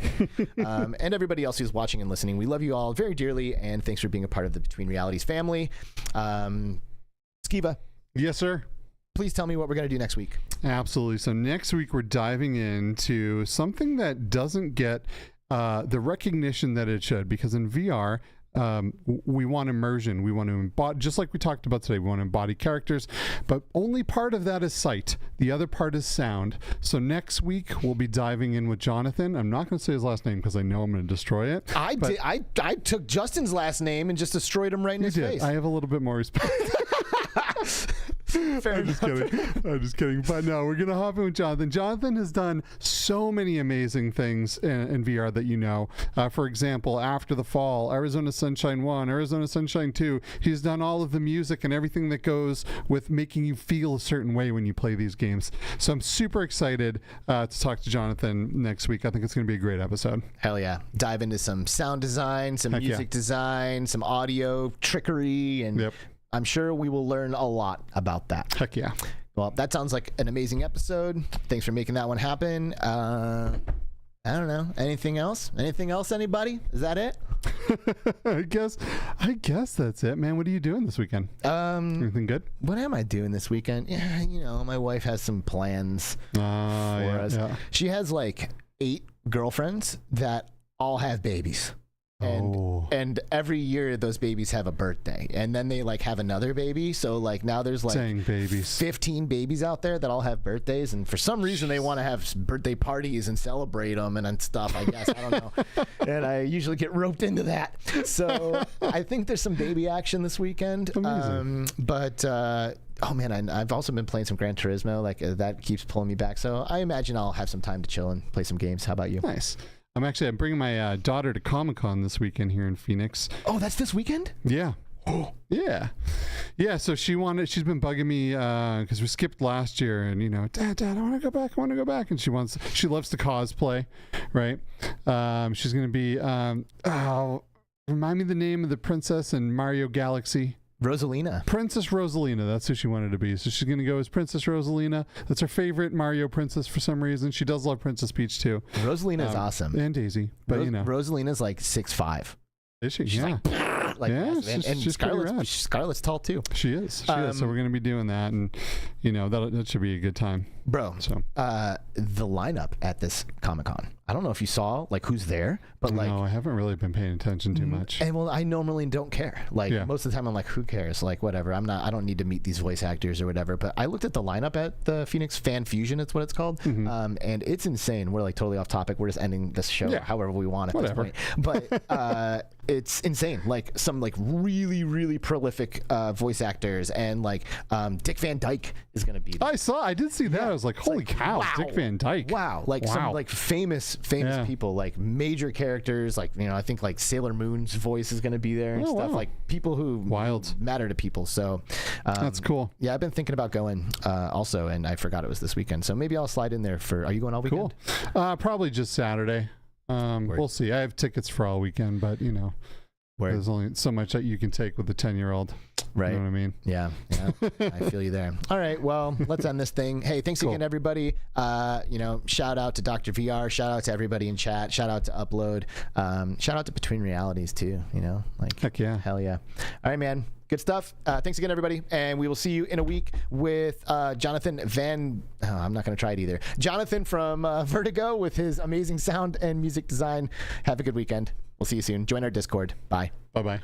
S1: And everybody else who's watching and listening, we love you all very dearly, and thanks for being a part of the Between Realities family. Skiva.
S7: Yes, sir.
S1: Please tell me what we're going to do next week.
S7: Absolutely. So next week we're diving into something that doesn't get the recognition that it should, because in VR, we want immersion. We want to embody, just like we talked about today, we want to embody characters, but only part of that is sight. The other part is sound. So next week we'll be diving in with Jonathun. I'm not going to say his last name because I know I'm going to destroy it.
S1: I took Justin's last name and just destroyed him right in his face.
S7: I have a little bit more respect. I'm just kidding. But no, we're going to hop in with Jonathun. Jonathun has done so many amazing things in VR that you know. For example, After the Fall, Arizona Sunshine 1, Arizona Sunshine 2. He's done all of the music and everything that goes with making you feel a certain way when you play these games. So I'm super excited to talk to Jonathun next week. I think it's going to be a great episode.
S1: Hell yeah. Dive into some sound design, some music design, some audio trickery, and I'm sure we will learn a lot about that.
S7: Heck yeah.
S1: Well, that sounds like an amazing episode. Thanks for making that one happen. I don't know. Anything else? Anybody? Is that it?
S7: I guess that's it, man. What are you doing this weekend? Anything good?
S1: What am I doing this weekend? Yeah, my wife has some plans for us. Yeah. She has like 8 girlfriends that all have babies. And every year those babies have a birthday, and then they like have another baby. So like now there's like 15 babies out there that all have birthdays, and for some reason they want to have birthday parties and celebrate them and stuff. I guess I don't know. And I usually get roped into that. So I think there's some baby action this weekend. Oh man, I've also been playing some Gran Turismo. Like that keeps pulling me back. So I imagine I'll have some time to chill and play some games. How about you?
S7: Nice. I'm bringing my daughter to Comic-Con this weekend here in Phoenix.
S1: Oh, that's this weekend?
S7: Yeah. Yeah. So she's been bugging me because we skipped last year, and Dad, I want to go back. And she loves to cosplay, right? She's going to be, remind me the name of the princess in Mario Galaxy.
S1: Rosalina.
S7: Princess Rosalina. That's who she wanted to be. So she's going to go as Princess Rosalina. That's her favorite Mario princess for some reason. She does love Princess Peach too.
S1: Rosalina is awesome.
S7: And Daisy. But
S1: Rosalina's like 6'5".
S7: Is she?
S1: She's
S7: she's
S1: Scarlett's tall too.
S7: She is. So we're going to be doing that, and that should be a good time.
S1: Bro, the lineup at this Comic-Con. I don't know if you saw like who's there, but
S7: no, I haven't really been paying attention too much.
S1: And I normally don't care. Most of the time I'm like, who cares? Like whatever. I don't need to meet these voice actors or whatever. But I looked at the lineup at the Phoenix Fan Fusion. It's what it's called. And it's insane. We're like totally off topic. We're just ending this show however we want at this point. But it's insane. Like some like really, really prolific voice actors, and like Dick Van Dyke is going to be there.
S7: I did see that. I was like, holy cow, wow. Dick Van Dyke.
S1: Wow. Some like famous people, like major characters, like I think like Sailor Moon's voice is going to be there and stuff. Like people who matter to people. So
S7: that's cool.
S1: Yeah, I've been thinking about going also, and I forgot it was this weekend. So maybe I'll slide in there are you going all weekend?
S7: Cool. Probably just Saturday. We'll see. I have tickets for all weekend, but there's only so much that you can take with a 10-year-old.
S1: Right.
S7: You know what I mean?
S1: Yeah. I feel you there. All right. Well, let's end this thing. Hey, thanks again, everybody. Shout out to Dr. VR. Shout out to everybody in chat. Shout out to Upload. Shout out to Between Realities too.
S7: Heck yeah.
S1: Hell yeah. All right, man. Good stuff. Thanks again, everybody. And we will see you in a week with Jonathun I'm not going to try it either. Jonathun from Vertigo with his amazing sound and music design. Have a good weekend. We'll see you soon. Join our Discord. Bye.
S7: Bye-bye.